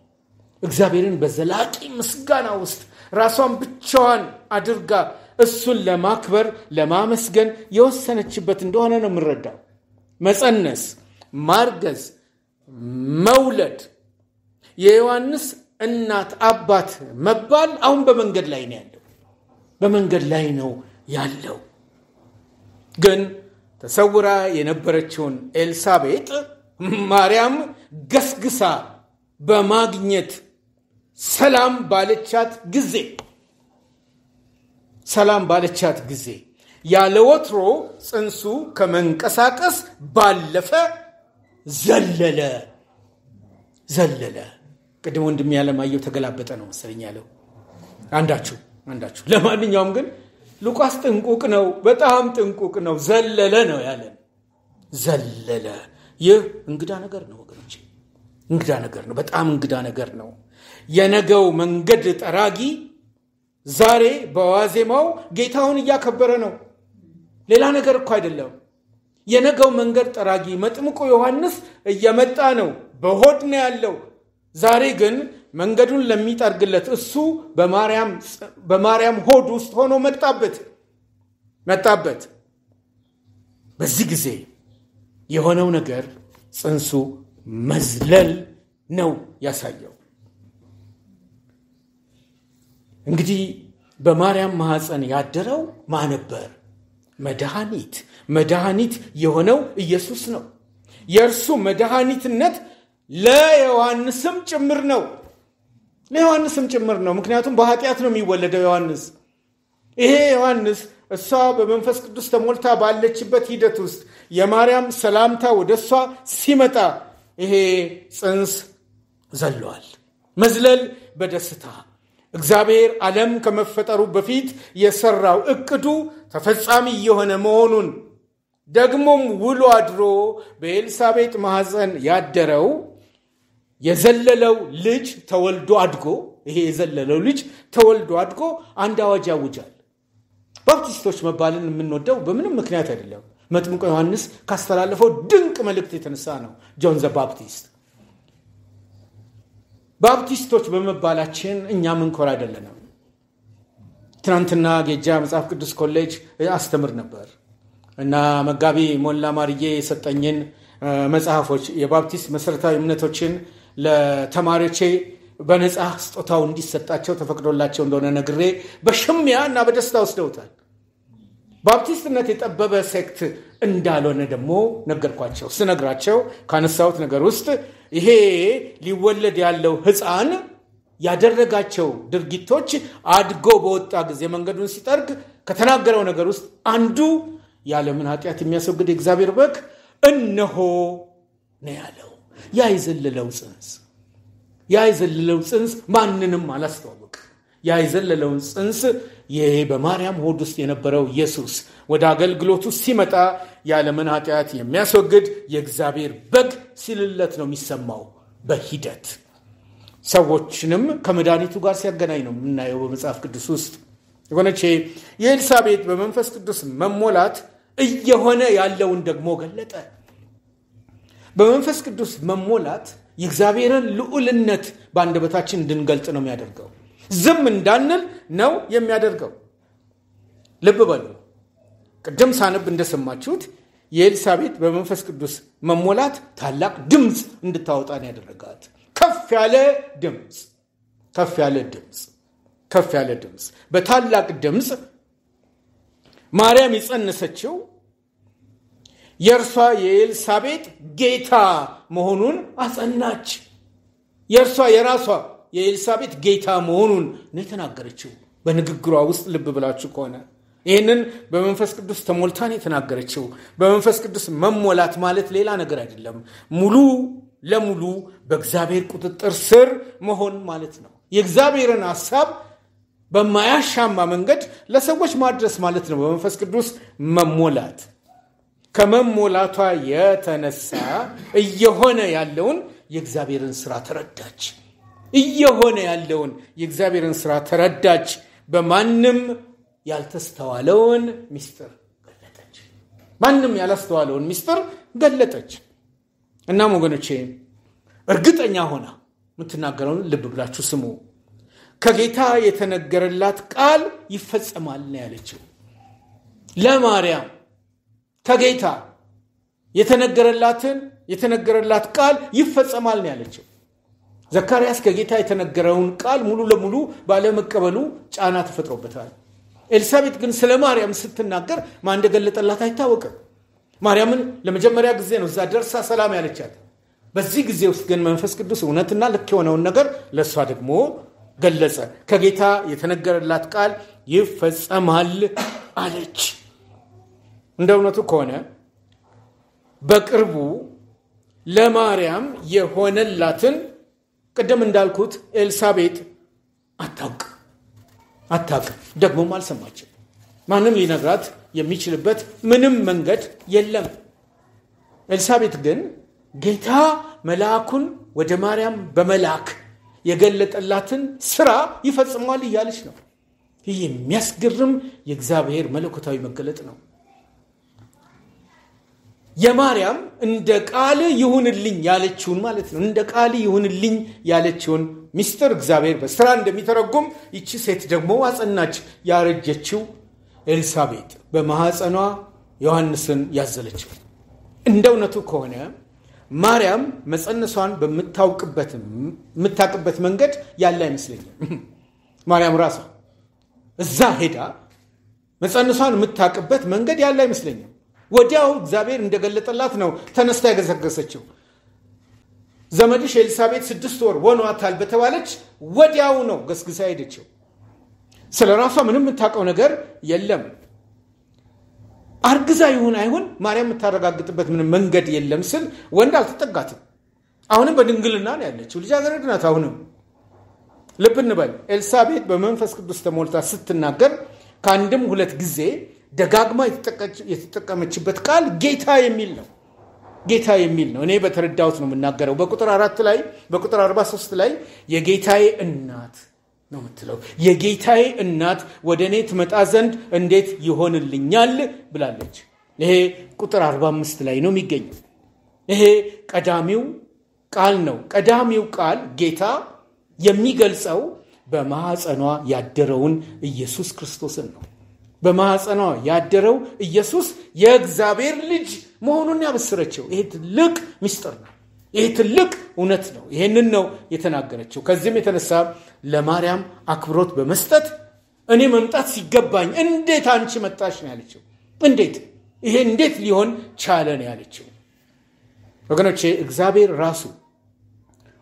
እግዚአብሔርን በዘላቂ ምስጋና ውስጥ ራሷን ብቻዋን አድርጋ እሱን ለማክበር ለማመስገን የወሰነችበት እንደሆነ ነው የምንረዳው። መጸነስ፣ ማርገዝ፣ መውለድ፣ የዮሐንስ እናት አባት መባል አሁን በመንገድ ላይ ነው ያለው። ግን ተሰውራ የነበረችውን ኤልሳቤጥ ማርያም ገስግሳ በማግኘት ሰላም ባለቻት ጊዜ ያለ ወትሮ ጽንሱ ከመንቀሳቀስ ባለፈ ዘለለ። ቅድም ወንድም ያለማየው ተገላበጠ ነው መሰለኝ ያለው አንዳችሁ። ለማንኛውም ግን ሉቃስ ጥንቁቅ ነው፣ በጣም ጥንቁቅ ነው። ዘለለ ነው ያለን። ዘለለ። ይህ እንግዳ ነገር ነው ወገኖች፣ እንግዳ ነገር ነው፣ በጣም እንግዳ ነገር ነው። የነገው መንገድ ጠራጊ ዛሬ በዋዜማው ጌታውን እያከበረ ነው። ሌላ ነገር እኮ አይደለም። የነገው መንገድ ጠራጊ መጥምቁ ዮሐንስ እየመጣ ነው፣ በሆድ ነው ያለው። ዛሬ ግን መንገዱን ለሚጠርግለት እሱ በማርያም ሆድ ውስጥ ሆኖ መጣበት። በዚህ ጊዜ የሆነው ነገር ጽንሱ መዝለል ነው ያሳየው። እንግዲህ በማርያም ማህፀን ያደረው ማን ነበር? መድኃኒት የሆነው ኢየሱስ ነው። የእርሱ መድኃኒትነት ለዮሐንስም ጭምር ነው። ምክንያቱም በኃጢአት ነው የሚወለደው ዮሐንስ። ይሄ ዮሐንስ እሷ በመንፈስ ቅዱስ ተሞልታ ባለችበት ሂደት ውስጥ የማርያም ሰላምታ ወደ እሷ ሲመጣ ይሄ ጽንስ ዘለዋል። መዝለል በደስታ እግዚአብሔር ዓለም ከመፈጠሩ በፊት የሰራው እቅዱ ተፈጻሚ የሆነ መሆኑን ደግሞም ውሎ አድሮ በኤልሳቤጥ ማህፀን ያደረው የዘለለው ልጅ ተወልዶ አድጎ አንድ አዋጅ ያውጃል። ባፕቲስቶች መባልን የምንወደው በምንም ምክንያት አይደለም። መጥምቁ ዮሐንስ ካስተላለፈው ድንቅ መልእክት የተነሳ ነው። ጆን ዘ ባፕቲስቶች በመባላችን እኛ ምንኮራ አይደለንም። ትናንትና ጌጃ መጽሐፍ ቅዱስ ኮሌጅ አስተምር ነበር እና መጋቢ ሞላ ማርዬ የሰጠኝን መጽሐፎች የባፕቲስት መሰረታዊ እምነቶችን ለተማሪዎቼ በነጻ ስጦታው እንዲሰጣቸው ተፈቅዶላቸው እንደሆነ ነግሬ በሽሚያ እና በደስታ ወስደውታል። ባፕቲስትነት የጠበበ ሴክት እንዳልሆነ ደግሞ ነገርኳቸው። ስነግራቸው ካነሳሁት ነገር ውስጥ ይሄ ሊወለድ ያለው ሕፃን ያደረጋቸው ድርጊቶች አድጎ በወጣ ጊዜ መንገዱን ሲጠርግ ከተናገረው ነገር ውስጥ አንዱ የዓለምን ኃጢአት የሚያስወግድ የእግዚአብሔር በግ እነሆ ነው ያለው። ያ የዘለለው ጽንስ ማንንም አላስተዋወቅ። ያ የዘለለውን ጽንስ ይሄ በማርያም ሆድ ውስጥ የነበረው ኢየሱስ ወደ አገልግሎቱ ሲመጣ የዓለምን ኃጢአት የሚያስወግድ የእግዚአብሔር በግ ሲልለት ነው የሚሰማው። በሂደት ሰዎችንም ከመድኃኒቱ ጋር ሲያገናኝ ነው የምናየው በመጽሐፍ ቅዱስ ውስጥ። የሆነች የኤልሳቤጥ በመንፈስ ቅዱስ መሞላት እየሆነ ያለውን ደግሞ ገለጠ። በመንፈስ ቅዱስ መሞላት የእግዚአብሔርን ልዑልነት በአንደበታችን እንድንገልጥ ነው የሚያደርገው። ዝም እንዳንል ነው የሚያደርገው። ልብ በሉ። ቅድም ሳነብ እንደሰማችሁት የኤልሳቤጥ በመንፈስ ቅዱስ መሞላት ታላቅ ድምፅ እንድታወጣ ነው ያደረጋት። ከፍ ያለ ድምፅ በታላቅ ድምፅ ማርያም የጸነሰችው የእርሷ የኤልሳቤጥ ጌታ መሆኑን አጸናች። የራሷ የኤልሳቤጥ ጌታ መሆኑን ነው የተናገረችው በንግግሯ ውስጥ። ልብ ብላችሁ ከሆነ ይህንን በመንፈስ ቅዱስ ተሞልታን የተናገረችው። በመንፈስ ቅዱስ መሞላት ማለት ሌላ ነገር አይደለም። ሙሉ ለሙሉ በእግዚአብሔር ቁጥጥር ስር መሆን ማለት ነው። የእግዚአብሔርን ሐሳብ በማያሻማ መንገድ ለሰዎች ማድረስ ማለት ነው በመንፈስ ቅዱስ መሞላት። ከመሞላቷ የተነሳ እየሆነ ያለውን የእግዚአብሔርን ስራ ተረዳች። በማንም ያልተስተዋለውን ምስጢር ገለጠች። እናም ወገኖቼ እርግጠኛ ሆና የምትናገረውን ልብ ብላችሁ ስሙ። ከጌታ የተነገረላት ቃል ይፈጸማል ነው ያለችው። ለማርያም ከጌታ የተነገረላት ቃል ይፈጸማል ነው ያለችው። ዘካርያስ ከጌታ የተነገረውን ቃል ሙሉ ለሙሉ ባለመቀበሉ ጫና ተፈጥሮበታል። ኤልሳቤጥ ግን ስለ ማርያም ስትናገር ማን እንደገለጠላት አይታወቅም። ማርያምን ለመጀመሪያ ጊዜ ነው እዛ ደርሳ ሰላም ያለቻት። በዚህ ጊዜ ውስጥ ግን መንፈስ ቅዱስ እውነትና ልክ የሆነውን ነገር ለሷ ደግሞ ገለጸ። ከጌታ የተነገረላት ቃል ይፈጸማል አለች። እንደ እውነቱ ከሆነ በቅርቡ ለማርያም የሆነላትን ቅድም እንዳልኩት ኤልሳቤጥ አታውቅም፣ ደግሞም አልሰማችም። ማንም ሊነግራት የሚችልበት ምንም መንገድ የለም። ኤልሳቤጥ ግን ጌታ መልአኩን ወደ ማርያም በመላክ የገለጠላትን ስራ ይፈጽማል እያለች ነው። ይህ የሚያስገርም የእግዚአብሔር መለኮታዊ መገለጥ ነው። የማርያም እንደ ቃል ይሁንልኝ ያለችውን ማለት ነው። እንደ ቃል ይሁንልኝ ያለችውን ሚስጥር እግዚአብሔር በስራ እንደሚተረጉም ይቺ ሴት ደግሞ አጸናች። ያረጀችው ኤልሳቤጥ በማህፀኗ ዮሐንስን ያዘለችው። እንደ እውነቱ ከሆነ ማርያም መጸነሷን የምታውቅበት መንገድ ያለ አይመስለኝም። ማርያም ራሷ እዛ ሄዳ መጸነሷን የምታውቅበት መንገድ ያለ አይመስለኝም። ወዲያው እግዚአብሔር እንደገለጠላት ነው ተነስታ የገሰገሰችው። ዘመድሽ ኤልሳቤጥ 6 ወር ሆኗታል በተባለች ወዲያው ነው ገስግሳ ሄደችው። ስለራሷ ምንም የምታውቀው ነገር የለም። አርግዛ ይሁን አይሁን ማርያም የምታረጋግጥበት ምንም መንገድ የለም ስል ወንድ አልተጠጋትም። አሁንም በድንግልና ነው ያለችው። ልጃገረድ ናት። አሁንም ልብ እንበል፣ ኤልሳቤጥ በመንፈስ ቅዱስ ተሞልታ ስትናገር ከአንድም 2 ጊዜ ደጋግማ የተጠቀመችበት ቃል ጌታ የሚል ነው። ጌታ የሚል ነው። እኔ በተረዳሁት ነው የምናገረው። በቁጥር 4 ላይ በቁጥር 43 ላይ የጌታዬ እናት ነው የምትለው። የጌታዬ እናት ወደ እኔ ትመጣ ዘንድ እንዴት ይሆንልኛል ብላለች። ይሄ ቁጥር 45 ላይ ነው የሚገኘው። ይሄ ቀዳሚው ቃል ነው። ቀዳሚው ቃል ጌታ የሚገልጸው በማህፀኗ ያደረውን ኢየሱስ ክርስቶስን ነው። በማህፀኗ ያደረው ኢየሱስ የእግዚአብሔር ልጅ መሆኑን ያበሰረችው። ይሄ ትልቅ ምስጢር ነው። ይሄ ትልቅ እውነት ነው። ይሄንን ነው የተናገረችው። ከዚህም የተነሳ ለማርያም አክብሮት በመስጠት እኔ መምጣት ሲገባኝ እንዴት አንቺ መጣሽ ነው ያለችው። ይሄ እንዴት ሊሆን ቻለ ነው ያለችው። ወገኖቼ እግዚአብሔር ራሱ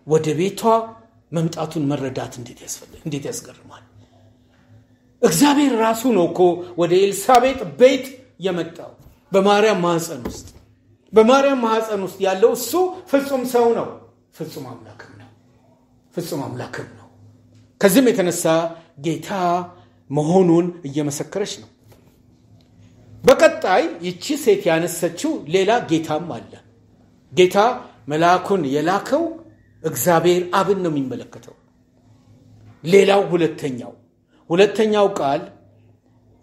ወደ ቤቷ መምጣቱን መረዳት እንዴት ያስገርማል። እግዚአብሔር ራሱ ነው እኮ ወደ ኤልሳቤጥ ቤት የመጣው በማርያም ማህፀን ውስጥ። በማርያም ማህፀን ውስጥ ያለው እሱ ፍጹም ሰው ነው፣ ፍጹም አምላክም ነው። ከዚህም የተነሳ ጌታ መሆኑን እየመሰከረች ነው። በቀጣይ ይቺ ሴት ያነሰችው ሌላ ጌታም አለ። ጌታ መልአኩን የላከው እግዚአብሔር አብን ነው የሚመለከተው። ሌላው ሁለተኛው ቃል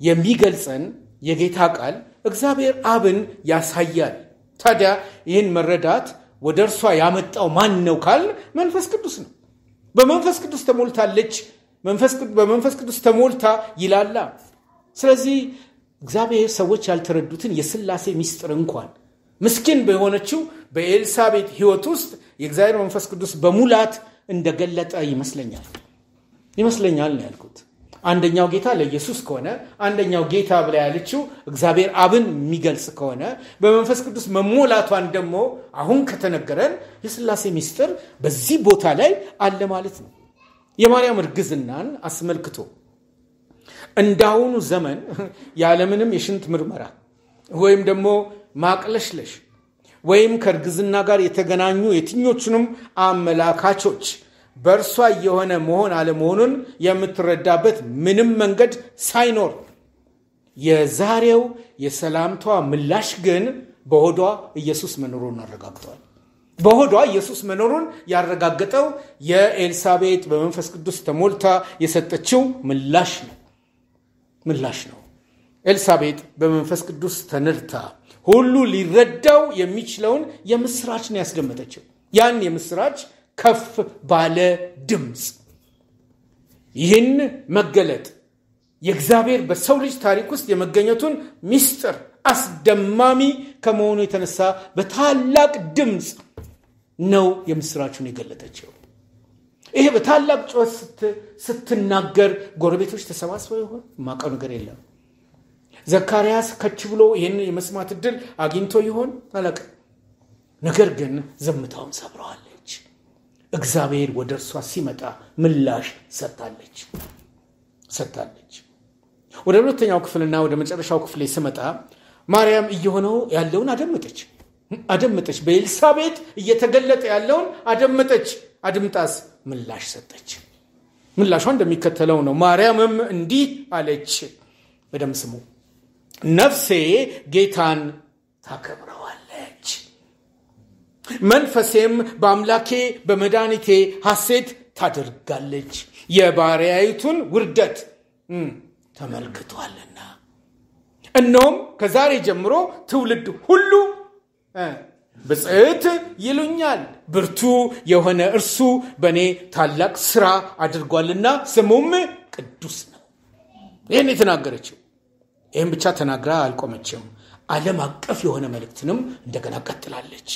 የሚገልጸን የጌታ ቃል እግዚአብሔር አብን ያሳያል። ታዲያ ይህን መረዳት ወደ እርሷ ያመጣው ማን ነው ካል መንፈስ ቅዱስ ነው። በመንፈስ ቅዱስ ተሞልታለች። በመንፈስ ቅዱስ ተሞልታ ይላላ። ስለዚህ እግዚአብሔር ሰዎች ያልተረዱትን የሥላሴ ምስጢር እንኳን ምስኪን በሆነችው በኤልሳቤጥ ሕይወት ውስጥ የእግዚአብሔር መንፈስ ቅዱስ በሙላት እንደገለጠ ይመስለኛል ነው ያልኩት። አንደኛው ጌታ ለኢየሱስ ከሆነ አንደኛው ጌታ ብላ ያለችው እግዚአብሔር አብን የሚገልጽ ከሆነ በመንፈስ ቅዱስ መሞላቷን ደግሞ አሁን ከተነገረን የሥላሴ ምስጢር በዚህ ቦታ ላይ አለ ማለት ነው። የማርያም እርግዝናን አስመልክቶ እንዳሁኑ ዘመን ያለምንም የሽንት ምርመራ ወይም ደግሞ ማቅለሽለሽ ወይም ከእርግዝና ጋር የተገናኙ የትኞቹንም አመላካቾች በእርሷ የሆነ መሆን አለመሆኑን የምትረዳበት ምንም መንገድ ሳይኖር የዛሬው የሰላምቷ ምላሽ ግን በሆዷ ኢየሱስ መኖሩን አረጋግጧል። በሆዷ ኢየሱስ መኖሩን ያረጋገጠው የኤልሳቤጥ በመንፈስ ቅዱስ ተሞልታ የሰጠችው ምላሽ ነው። ኤልሳቤጥ በመንፈስ ቅዱስ ተነድታ ሁሉ ሊረዳው የሚችለውን የምስራች ነው ያስደመጠችው። ያን የምስራች ከፍ ባለ ድምጽ ይህን መገለጥ የእግዚአብሔር በሰው ልጅ ታሪክ ውስጥ የመገኘቱን ምስጢር አስደማሚ ከመሆኑ የተነሳ በታላቅ ድምጽ ነው የምስራቹን የገለጠችው። ይሄ በታላቅ ጩኸት ስትናገር ጎረቤቶች ተሰባስበው ይሆን? ማቀው ነገር የለም። ዘካርያስ ከች ብሎ ይሄን የመስማት ዕድል አግኝቶ ይሆን? አላውቅም። ነገር ግን ዝምታውን ሰብረዋለች። እግዚአብሔር ወደ እርሷ ሲመጣ ምላሽ ሰጥታለች። ወደ ሁለተኛው ክፍልና ወደ መጨረሻው ክፍል ሲመጣ ማርያም እየሆነው ያለውን አደመጠች። በኤልሳቤጥ እየተገለጠ ያለውን አድምጣስ ምላሽ ሰጠች። ምላሿ እንደሚከተለው ነው። ማርያምም እንዲህ አለች፣ በደም ስሙ፣ ነፍሴ ጌታን ታከብረዋለች፣ መንፈሴም በአምላኬ በመድኃኒቴ ሐሴት ታደርጋለች፣ የባሪያይቱን ውርደት ተመልክቷልና። እነሆም ከዛሬ ጀምሮ ትውልድ ሁሉ ብፅዕት ይሉኛል፣ ብርቱ የሆነ እርሱ በእኔ ታላቅ ሥራ አድርጓልና ስሙም ቅዱስ ነው። ይህን የተናገረችው ይህን ብቻ ተናግራ አልቆመችም። ዓለም አቀፍ የሆነ መልእክትንም እንደገና ቀጥላለች።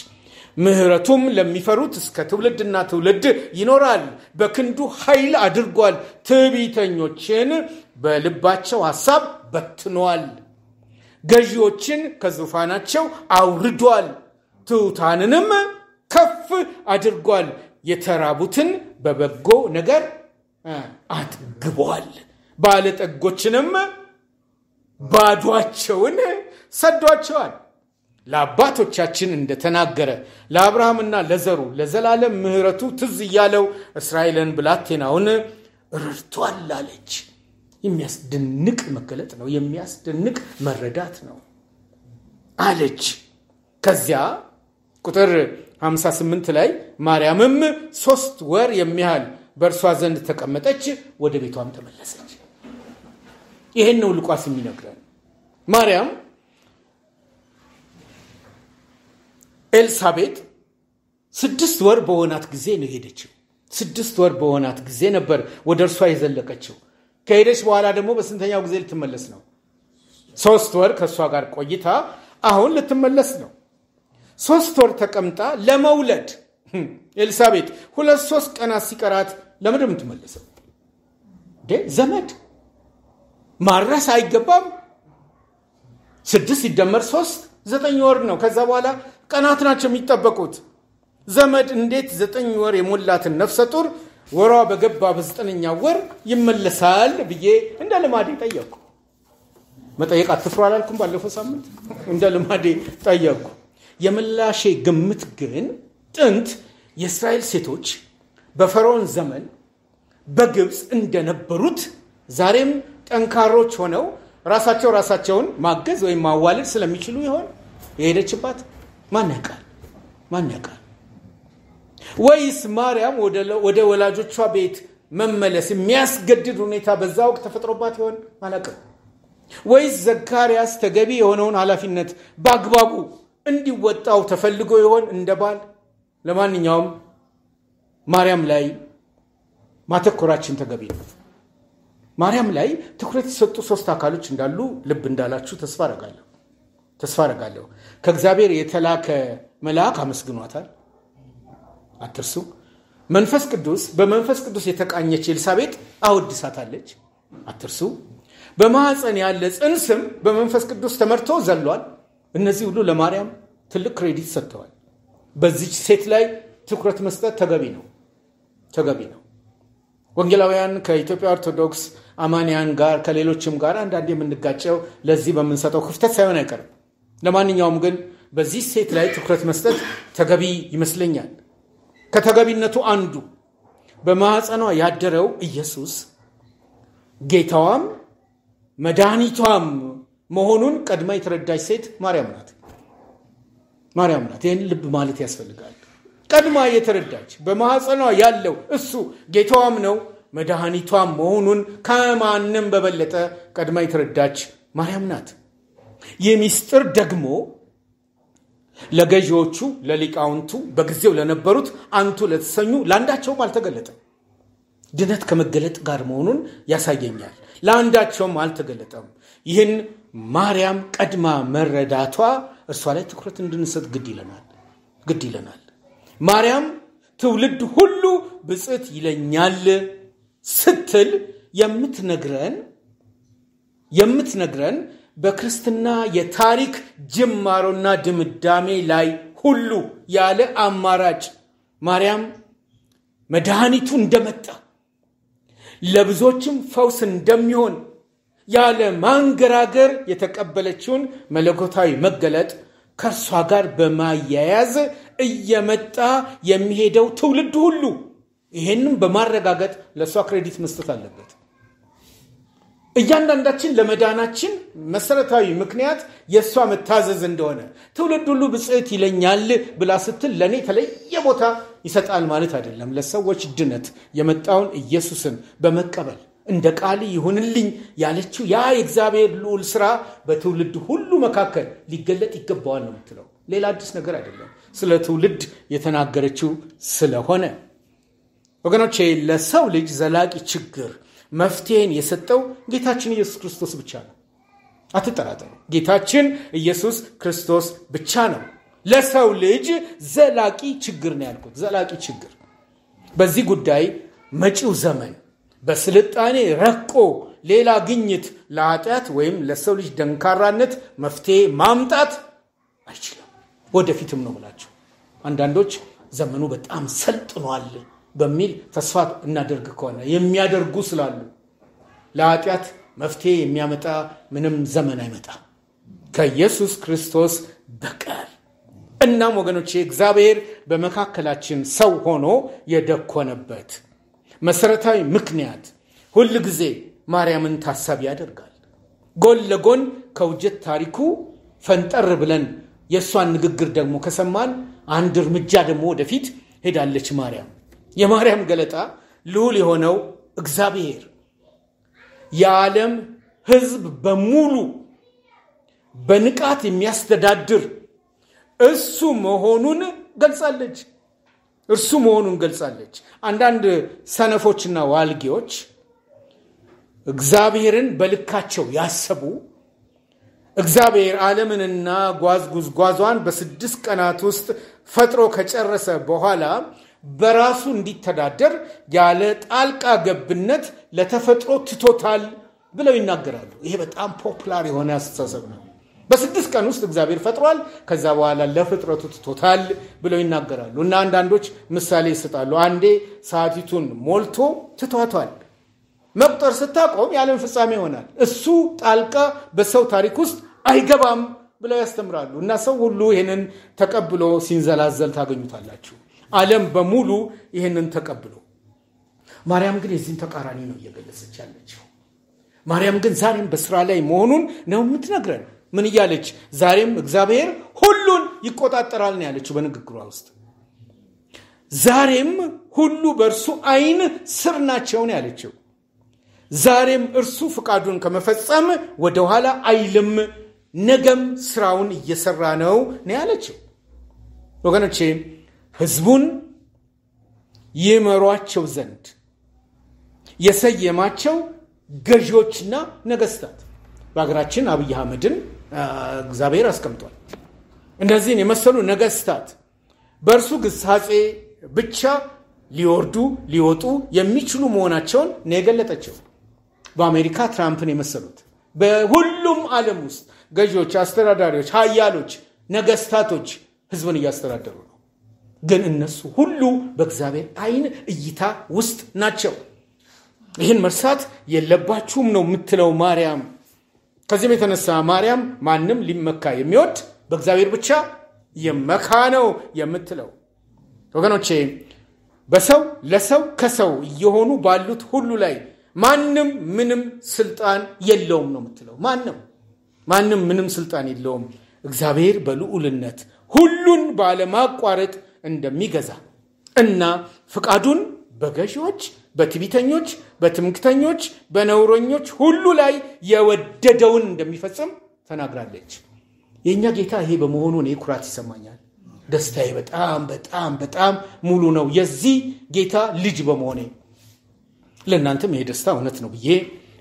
ምሕረቱም ለሚፈሩት እስከ ትውልድና ትውልድ ይኖራል፣ በክንዱ ኃይል አድርጓል፣ ትዕቢተኞችን በልባቸው ሐሳብ በትኗል፣ ገዢዎችን ከዙፋናቸው አውርዷል፣ ትሑታንንም ከፍ አድርጓል፣ የተራቡትን በበጎ ነገር አጥግቧል፣ ባለጠጎችንም ባዷቸውን ሰዷቸዋል። ለአባቶቻችን እንደተናገረ ለአብርሃምና ለዘሩ ለዘላለም ምሕረቱ ትዝ እያለው እስራኤልን ብላቴናውን ረድቷል አለች። የሚያስደንቅ መገለጥ ነው። የሚያስደንቅ መረዳት ነው አለች። ከዚያ ቁጥር 58 ላይ ማርያምም 3 ወር የሚያህል በእርሷ ዘንድ ተቀመጠች፣ ወደ ቤቷም ተመለሰች። ይሄን ነው ሉቃስ የሚነግረን። ማርያም ኤልሳቤጥ 6 ወር በሆናት ጊዜ ነው ሄደችው። 6 ወር በሆናት ጊዜ ነበር ወደ እርሷ የዘለቀችው። ከሄደች በኋላ ደግሞ በስንተኛው ጊዜ ልትመለስ ነው? 3 ወር ከእሷ ጋር ቆይታ አሁን ልትመለስ ነው። 3 ወር ተቀምጣ ለመውለድ ኤልሳቤጥ 2-3 ቀናት ሲቀራት ለምንድን ነው የምትመለሰው? ዘመድ ማረስ አይገባም? 6 ሲደመር 3 9 ወር ነው። ከዛ በኋላ ቀናት ናቸው የሚጠበቁት። ዘመድ እንዴት 9 ወር የሞላትን ነፍሰ ጡር ወሯ በገባ በ9ኛው ወር ይመለሳል ብዬ እንደ ልማዴ ጠየቁ። መጠየቅ አትፍሩ አላልኩም? ባለፈው ሳምንት እንደ ልማዴ ጠየቁ። የምላሼ ግምት ግን ጥንት የእስራኤል ሴቶች በፈርዖን ዘመን በግብፅ እንደነበሩት ዛሬም ጠንካሮች ሆነው ራሳቸውን ማገዝ ወይም ማዋለድ ስለሚችሉ ይሆን የሄደችባት? ማን ያውቃል? ወይስ ማርያም ወደ ወላጆቿ ቤት መመለስ የሚያስገድድ ሁኔታ በዛ ወቅት ተፈጥሮባት ይሆን? አላውቅም። ወይስ ዘካርያስ ተገቢ የሆነውን ኃላፊነት በአግባቡ እንዲወጣው ተፈልጎ ይሆን እንደባል? ለማንኛውም ማርያም ላይ ማተኮራችን ተገቢ ነው። ማርያም ላይ ትኩረት የሰጡ 3 አካሎች እንዳሉ ልብ እንዳላችሁ ተስፋ አደርጋለሁ። ከእግዚአብሔር የተላከ መልአክ አመስግኗታል፣ አትርሱ። በመንፈስ ቅዱስ የተቃኘች ኤልሳቤጥ አወድሳታለች፣ አትርሱ። በማህፀን ያለ ጽንስም በመንፈስ ቅዱስ ተመርቶ ዘሏል። እነዚህ ሁሉ ለማርያም ትልቅ ክሬዲት ሰጥተዋል። በዚች ሴት ላይ ትኩረት መስጠት ተገቢ ነው። ወንጌላውያን ከኢትዮጵያ ኦርቶዶክስ አማንያን ጋር ከሌሎችም ጋር አንዳንድ የምንጋጨው ለዚህ በምንሰጠው ክፍተት ሳይሆን አይቀርም። ለማንኛውም ግን በዚህ ሴት ላይ ትኩረት መስጠት ተገቢ ይመስለኛል። ከተገቢነቱ አንዱ በማህፀኗ ያደረው ኢየሱስ ጌታዋም መድኃኒቷም መሆኑን ቀድማ የተረዳች ሴት ማርያም ናት። ይህን ልብ ማለት ያስፈልጋል። ቀድማ የተረዳች በማህፀኗ ያለው እሱ ጌታዋም ነው መድኃኒቷም መሆኑን ከማንም በበለጠ ቀድማ የተረዳች ማርያም ናት። ይህ ምስጢር ደግሞ ለገዢዎቹ ለሊቃውንቱ በጊዜው ለነበሩት አንቱ ለተሰኙ ለአንዳቸውም አልተገለጠም። ድነት ከመገለጥ ጋር መሆኑን ያሳየኛል። ለአንዳቸውም አልተገለጠም። ይህን ማርያም ቀድማ መረዳቷ እርሷ ላይ ትኩረት እንድንሰጥ ግድ ይለናል። ማርያም ትውልድ ሁሉ ብፅዕት ይለኛል ስትል የምትነግረን በክርስትና የታሪክ ጅማሮና ድምዳሜ ላይ ሁሉ ያለ አማራጭ ማርያም መድኃኒቱ እንደመጣ ለብዙዎችም ፈውስ እንደሚሆን ያለ ማንገራገር የተቀበለችውን መለኮታዊ መገለጥ ከእርሷ ጋር በማያያዝ እየመጣ የሚሄደው ትውልድ ሁሉ ይሄንን በማረጋገጥ ለእሷ ክሬዲት መስጠት አለበት። እያንዳንዳችን ለመዳናችን መሰረታዊ ምክንያት የእሷ መታዘዝ እንደሆነ ትውልድ ሁሉ ብጽዕት ይለኛል ብላ ስትል ለእኔ የተለየ ቦታ ይሰጣል ማለት አይደለም። ለሰዎች ድነት የመጣውን ኢየሱስን በመቀበል እንደ ቃል ይሁንልኝ ያለችው ያ የእግዚአብሔር ልዑል ሥራ በትውልድ ሁሉ መካከል ሊገለጥ ይገባዋል ነው የምትለው። ሌላ አዲስ ነገር አይደለም። ስለ ትውልድ የተናገረችው ስለሆነ ወገኖቼ ለሰው ልጅ ዘላቂ ችግር መፍትሄን የሰጠው ጌታችን ኢየሱስ ክርስቶስ ብቻ ነው። አትጠራጠሩ። ጌታችን ኢየሱስ ክርስቶስ ብቻ ነው ለሰው ልጅ ዘላቂ ችግር ነው ያልኩት። ዘላቂ ችግር በዚህ ጉዳይ መጪው ዘመን በስልጣኔ ረቆ ሌላ ግኝት ለኃጢአት ወይም ለሰው ልጅ ደንካራነት መፍትሄ ማምጣት አይችልም። ወደፊትም ነው ብላችሁ አንዳንዶች ዘመኑ በጣም ሰልጥኗል በሚል ተስፋ እናደርግ ከሆነ የሚያደርጉ ስላሉ ለኃጢአት መፍትሄ የሚያመጣ ምንም ዘመን አይመጣ ከኢየሱስ ክርስቶስ በቀር። እናም ወገኖቼ እግዚአብሔር በመካከላችን ሰው ሆኖ የደኮነበት መሰረታዊ ምክንያት ሁል ጊዜ ማርያምን ታሳቢ ያደርጋል። ጎን ለጎን ከውጀት ታሪኩ ፈንጠር ብለን የእሷን ንግግር ደግሞ ከሰማን አንድ እርምጃ ደግሞ ወደፊት ሄዳለች ማርያም። የማርያም ገለጣ ልዑል የሆነው እግዚአብሔር የዓለም ሕዝብ በሙሉ በንቃት የሚያስተዳድር እሱ መሆኑን ገልጻለች። እርሱ መሆኑን ገልጻለች። አንዳንድ ሰነፎችና ዋልጌዎች እግዚአብሔርን በልካቸው ያሰቡ እግዚአብሔር ዓለምንና ጓዟን በ6 ቀናት ውስጥ ፈጥሮ ከጨረሰ በኋላ በራሱ እንዲተዳደር ያለ ጣልቃ ገብነት ለተፈጥሮ ትቶታል ብለው ይናገራሉ። ይሄ በጣም ፖፑላር የሆነ አስተሳሰብ ነው። በ6 ቀን ውስጥ እግዚአብሔር ፈጥሯል፣ ከዛ በኋላ ለፍጥረቱ ትቶታል ብለው ይናገራሉ። እና አንዳንዶች ምሳሌ ይሰጣሉ። አንዴ ሰዓቲቱን ሞልቶ ትቷታል። መቁጠር ስታቆም የዓለም ፍጻሜ ይሆናል። እሱ ጣልቃ በሰው ታሪክ ውስጥ አይገባም ብለው ያስተምራሉ። እና ሰው ሁሉ ይሄንን ተቀብሎ ሲንዘላዘል ታገኙታላችሁ። ዓለም በሙሉ ይሄንን ተቀብሎ ማርያም ግን የዚህን ተቃራኒ ነው እየገለጸች ያለችው። ማርያም ግን ዛሬም በስራ ላይ መሆኑን ነው የምትነግረን። ምን እያለች? ዛሬም እግዚአብሔር ሁሉን ይቆጣጠራል ነው ያለችው በንግግሯ ውስጥ። ዛሬም ሁሉ በእርሱ ዓይን ስር ናቸው ነው ያለችው። ዛሬም እርሱ ፍቃዱን ከመፈጸም ወደ ኋላ አይልም፣ ነገም ስራውን እየሰራ ነው ያለችው። ወገኖቼ ሕዝቡን ይመሯቸው ዘንድ የሰየማቸው ገዢዎችና ነገስታት በአገራችን አብይ አህመድን እግዚአብሔር አስቀምጧል። እነዚህን የመሰሉ ነገስታት በእርሱ ግሳጼ ብቻ ሊወርዱ ሊወጡ የሚችሉ መሆናቸውን ነው የገለጠችው። በአሜሪካ ትራምፕን የመሰሉት በሁሉም ዓለም ውስጥ ገዢዎች፣ አስተዳዳሪዎች፣ ኃያሎች፣ ነገስታቶች ህዝብን እያስተዳደሩ ነው። ግን እነሱ ሁሉ በእግዚአብሔር ዓይን እይታ ውስጥ ናቸው። ይህን መርሳት የለባችሁም ነው የምትለው ማርያም። ከዚህም የተነሳ ማርያም ማንም ሊመካ የሚወድ በእግዚአብሔር ብቻ የመካ ነው የምትለው። ወገኖቼ በሰው ለሰው ከሰው እየሆኑ ባሉት ሁሉ ላይ ማንም ምንም ስልጣን የለውም ነው የምትለው። ማንም ምንም ስልጣን የለውም። እግዚአብሔር በልዑልነት ሁሉን ባለማቋረጥ እንደሚገዛ እና ፍቃዱን በገዢዎች፣ በትዕቢተኞች፣ በትምክተኞች፣ በነውረኞች ሁሉ ላይ የወደደውን እንደሚፈጽም ተናግራለች። የኛ ጌታ ይሄ በመሆኑ እኔ ኩራት ይሰማኛል። ደስታዬ በጣም በጣም በጣም ሙሉ ነው የዚህ ጌታ ልጅ በመሆኔ። ለእናንተም ይሄ ደስታ እውነት ነው ብዬ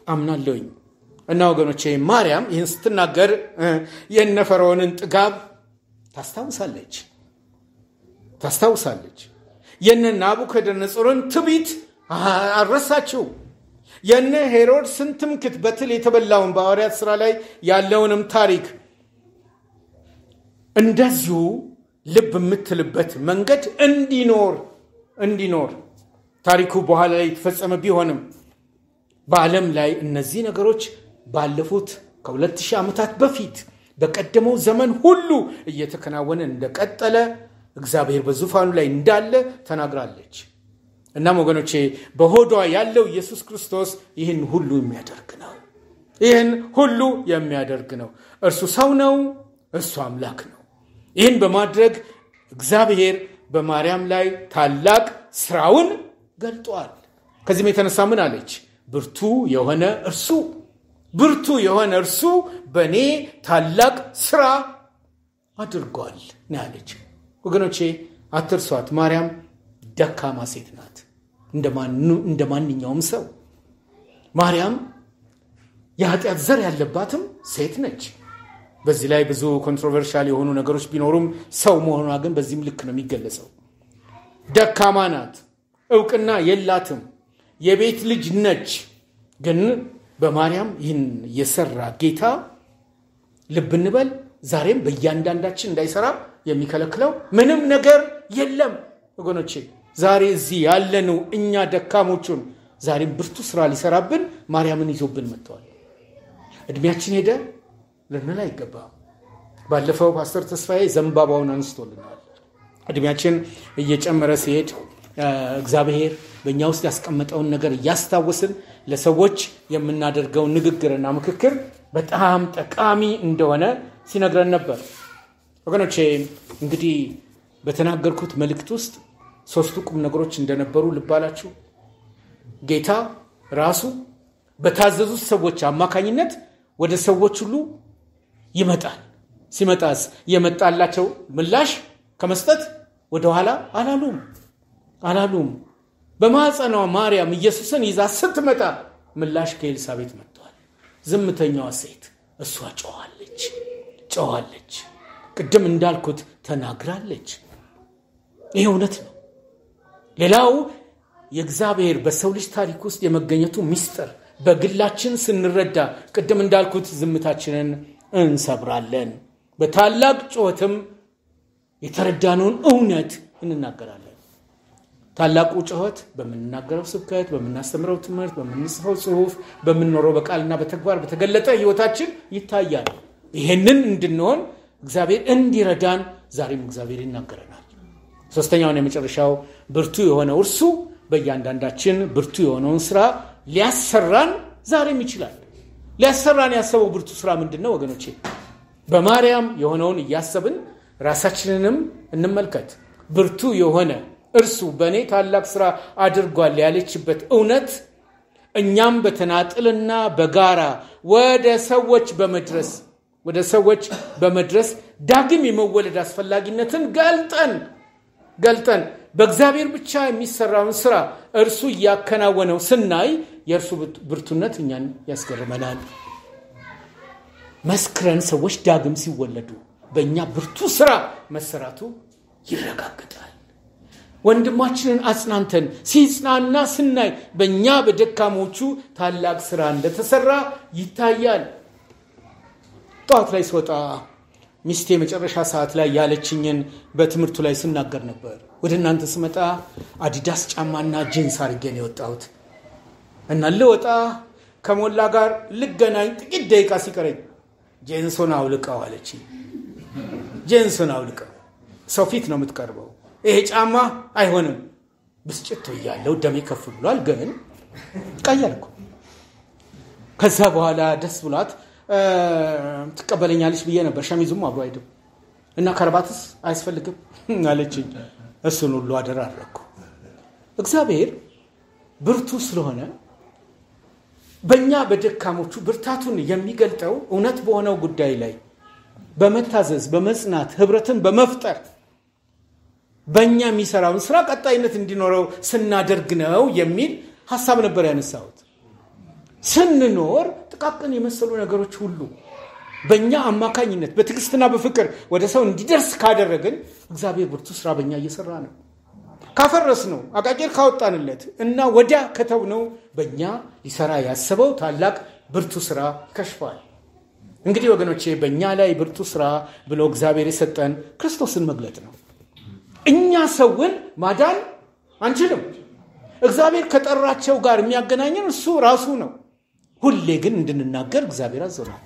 አምናለሁኝ። እና ወገኖቼ ማርያም ይህን ስትናገር የነ ፈርዖንን ጥጋብ ታስታውሳለች። የነ ናቡከደነጾርን ትዕቢት አልረሳችው። የነ ሄሮድስን ትምክህት በትል የተበላውን በሐዋርያት ሥራ ላይ ያለውንም ታሪክ እንደዚሁ ልብ የምትልበት መንገድ እንዲኖር ታሪኩ በኋላ ላይ የተፈጸመ ቢሆንም በዓለም ላይ እነዚህ ነገሮች ባለፉት ከ2000 ዓመታት በፊት በቀደመው ዘመን ሁሉ እየተከናወነ እንደቀጠለ እግዚአብሔር በዙፋኑ ላይ እንዳለ ተናግራለች። እናም ወገኖቼ በሆዷ ያለው ኢየሱስ ክርስቶስ ይህን ሁሉ የሚያደርግ ነው። እርሱ ሰው ነው፣ እርሱ አምላክ ነው። ይህን በማድረግ እግዚአብሔር በማርያም ላይ ታላቅ ስራውን ገልጧል። ከዚህም የተነሳ ምን አለች? ብርቱ የሆነ እርሱ በእኔ ታላቅ ስራ አድርጓል ነው ያለች። ወገኖቼ አትርሷት። ማርያም ደካማ ሴት ናት፣ እንደ ማንኛውም ሰው። ማርያም የኃጢአት ዘር ያለባትም ሴት ነች። በዚህ ላይ ብዙ ኮንትሮቨርሻል የሆኑ ነገሮች ቢኖሩም ሰው መሆኗ ግን በዚህም ልክ ነው የሚገለጸው። ደካማ ናት፣ ዕውቅና የላትም፣ የቤት ልጅ ነች። ግን በማርያም ይህን የሰራ ጌታ ልብ እንበል፣ ዛሬም በእያንዳንዳችን እንዳይሰራ የሚከለክለው ምንም ነገር የለም። ወገኖቼ ዛሬ እዚህ ያለነው እኛ ደካሞቹን ዛሬም ብርቱ ስራ ሊሰራብን ማርያምን ይዞብን መጥቷል። እድሜያችን ሄደ ልንል አይገባም። ባለፈው ፓስተር ተስፋዬ ዘንባባውን አንስቶልናል። እድሜያችን እየጨመረ ሲሄድ እግዚአብሔር በእኛ ውስጥ ያስቀመጠውን ነገር እያስታወስን ለሰዎች የምናደርገው ንግግርና ምክክር በጣም ጠቃሚ እንደሆነ ሲነግረን ነበር። ወገኖቼ እንግዲህ በተናገርኩት መልእክት ውስጥ 3 ቁም ነገሮች እንደነበሩ ልባላችሁ። ጌታ ራሱ በታዘዙት ሰዎች አማካኝነት ወደ ሰዎች ሁሉ ይመጣል። ሲመጣስ የመጣላቸው ምላሽ ከመስጠት ወደ ኋላ አላሉም። በማኅፀኗ ማርያም ኢየሱስን ይዛ ስትመጣ ምላሽ ከኤልሳቤጥ መጥቷል። ዝምተኛዋ ሴት እሷ ጨዋለች። ቅድም እንዳልኩት ተናግራለች። ይሄ እውነት ነው። ሌላው የእግዚአብሔር በሰው ልጅ ታሪክ ውስጥ የመገኘቱ ምስጢር በግላችን ስንረዳ ቅድም እንዳልኩት ዝምታችንን እንሰብራለን። በታላቅ ጩኸትም የተረዳነውን እውነት እንናገራለን። ታላቁ ጩኸት በምንናገረው ስብከት፣ በምናስተምረው ትምህርት፣ በምንጽፈው ጽሑፍ፣ በምንኖረው በቃልና በተግባር በተገለጠ ሕይወታችን ይታያል። ይሄንን እንድንሆን እግዚአብሔር እንዲረዳን ዛሬም እግዚአብሔር ይናገረናል። ሶስተኛውና የመጨረሻው ብርቱ የሆነው እርሱ በእያንዳንዳችን ብርቱ የሆነውን ስራ ሊያሰራን ዛሬም ይችላል። ሊያሰራን ያሰበው ብርቱ ስራ ምንድነው ወገኖቼ? በማርያም የሆነውን እያሰብን ራሳችንንም እንመልከት። ብርቱ የሆነ እርሱ በእኔ ታላቅ ስራ አድርጓል ያለችበት እውነት እኛም በተናጥልና በጋራ ወደ ሰዎች በመድረስ ዳግም የመወለድ አስፈላጊነትን ገልጠን በእግዚአብሔር ብቻ የሚሰራውን ስራ እርሱ እያከናወነው ስናይ የእርሱ ብርቱነት እኛን ያስገርመናል። መስክረን ሰዎች ዳግም ሲወለዱ በእኛ ብርቱ ስራ መሰራቱ ይረጋግጣል። ወንድማችንን አጽናንተን ሲጽናና ስናይ በእኛ በደካሞቹ ታላቅ ስራ እንደተሰራ ይታያል። ጠዋት ላይ ስወጣ ሚስቴ መጨረሻ ሰዓት ላይ ያለችኝን በትምህርቱ ላይ ስናገር ነበር። ወደ እናንተ ስመጣ አዲዳስ ጫማና ጂንስ አድርጌ ነው የወጣሁት እና ልወጣ ከሞላ ጋር ልገናኝ ጥቂት ደቂቃ ሲቀረኝ ጂንሱን አውልቀው አለችኝ። ጂንሱን አውልቀው፣ ሰው ፊት ነው የምትቀርበው፣ ይሄ ጫማ አይሆንም። ብስጭት ያለው ደሜ ከፍ ብሏል፣ ግን ቀየርኩ። ከዛ በኋላ ደስ ብሏት ትቀበለኛለች ብዬ ነበር። ሸሚዙም አብሮ አይደለም እና ከረባትስ አያስፈልግም አለችኝ። እሱን ሁሉ አደረኩ። እግዚአብሔር ብርቱ ስለሆነ በእኛ በደካሞቹ ብርታቱን የሚገልጠው እውነት በሆነው ጉዳይ ላይ በመታዘዝ በመጽናት ህብረትን በመፍጠር በእኛ የሚሰራውን ስራ ቀጣይነት እንዲኖረው ስናደርግ ነው የሚል ሐሳብ ነበር ያነሳሁት። ስንኖር ጥቃቅን የመሰሉ ነገሮች ሁሉ በእኛ አማካኝነት በትዕግስትና በፍቅር ወደ ሰው እንዲደርስ ካደረግን እግዚአብሔር ብርቱ ስራ በእኛ እየሰራ ነው። ካፈረስ ነው አቃቂር ካወጣንለት እና ወዲያ ከተው ነው በእኛ ሊሰራ ያሰበው ታላቅ ብርቱ ስራ ይከሽፋል። እንግዲህ ወገኖቼ በእኛ ላይ ብርቱ ስራ ብሎ እግዚአብሔር የሰጠን ክርስቶስን መግለጥ ነው። እኛ ሰውን ማዳን አንችልም። እግዚአብሔር ከጠራቸው ጋር የሚያገናኘን እሱ ራሱ ነው። ሁሌ ግን እንድንናገር እግዚአብሔር አዘናል።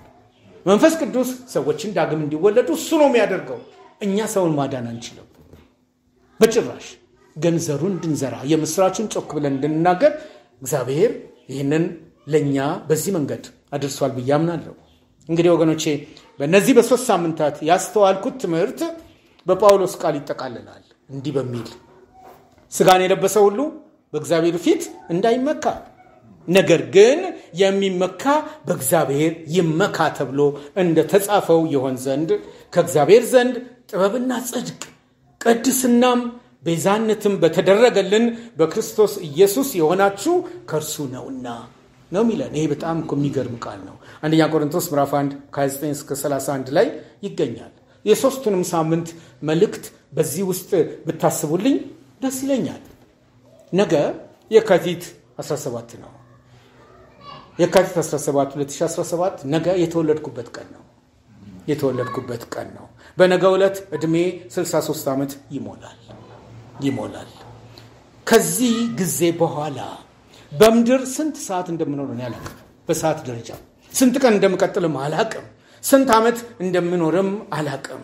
መንፈስ ቅዱስ ሰዎችን ዳግም እንዲወለዱ እሱ ነው የሚያደርገው። እኛ ሰውን ማዳን አንችልም በጭራሽ። ገንዘሩን እንድንዘራ የምስራችን ጮክ ብለን እንድንናገር እግዚአብሔር ይህንን ለኛ በዚህ መንገድ አድርሷል ብዬ አምናለሁ። እንግዲህ ወገኖቼ በእነዚህ በ3 ሳምንታት ያስተዋልኩት ትምህርት በጳውሎስ ቃል ይጠቃልላል እንዲህ በሚል ስጋን የለበሰ ሁሉ በእግዚአብሔር ፊት እንዳይመካ ነገር ግን የሚመካ በእግዚአብሔር ይመካ ተብሎ እንደተጻፈው ይሆን ዘንድ ከእግዚአብሔር ዘንድ ጥበብና ጽድቅ ቅድስናም ቤዛነትም በተደረገልን በክርስቶስ ኢየሱስ የሆናችሁ ከእርሱ ነውና ነው የሚለን። ይሄ በጣም የሚገርም ቃል ነው። አንደኛ ቆሮንቶስ ምዕራፍ 1 ከ29 እስከ 31 ላይ ይገኛል። የሶስቱንም ሳምንት መልእክት በዚህ ውስጥ ብታስቡልኝ ደስ ይለኛል። ነገ የካቲት 17 ነው። የካቲት 17 2017 ነገ የተወለድኩበት ቀን ነው። በነገው ዕለት እድሜ 63 ዓመት ይሞላል። ከዚህ ጊዜ በኋላ በምድር ስንት ሰዓት እንደምኖር ነው ያላቀም። በሰዓት ደረጃ ስንት ቀን እንደምቀጥልም አላቅም። ስንት ዓመት እንደምኖርም አላቅም።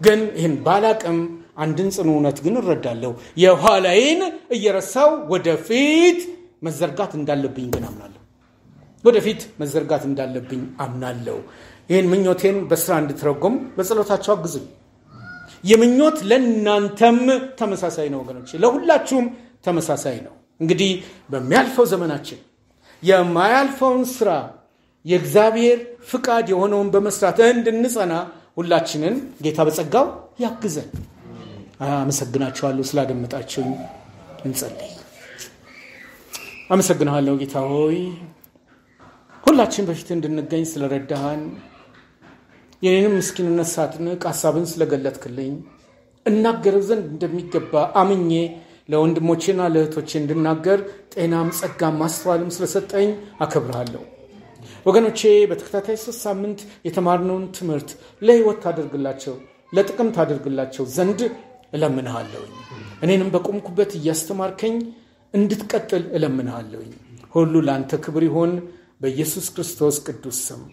ግን ይህን ባላቅም አንድን ጽኑ እውነት ግን እረዳለሁ። የኋላዬን እየረሳው ወደፊት መዘርጋት እንዳለብኝ ግን አምናለሁ። ይህን ምኞቴን በስራ እንድትረጎም በጸሎታቸው አግዙኝ። የምኞት ለእናንተም ተመሳሳይ ነው ወገኖች፣ ለሁላችሁም ተመሳሳይ ነው። እንግዲህ በሚያልፈው ዘመናችን የማያልፈውን ስራ የእግዚአብሔር ፍቃድ የሆነውን በመስራት እንድንጸና ሁላችንን ጌታ በጸጋው ያግዘን። አመሰግናችኋለሁ ስላደመጣችሁኝ። እንጸልይ። አመሰግናለሁ ጌታ ሆይ ሁላችን በፊት እንድንገኝ ስለረዳሃን፣ የኔንም ምስኪንነት ሳትንቅ ሐሳብን ስለገለጥክልኝ፣ እናገረው ዘንድ እንደሚገባ አምኜ ለወንድሞቼና ለእህቶቼ እንድናገር ጤናም ጸጋም ማስተዋልም ስለሰጠኝ አከብርሃለሁ። ወገኖቼ በተከታታይ 3 ሳምንት የተማርነውን ትምህርት ለሕይወት ታደርግላቸው፣ ለጥቅም ታደርግላቸው ዘንድ እለምንሃለሁ። እኔንም በቆምኩበት እያስተማርከኝ እንድትቀጥል እለምንሃለሁ። ሁሉ ለአንተ ክብር ይሁን በኢየሱስ ክርስቶስ ቅዱስ ስም።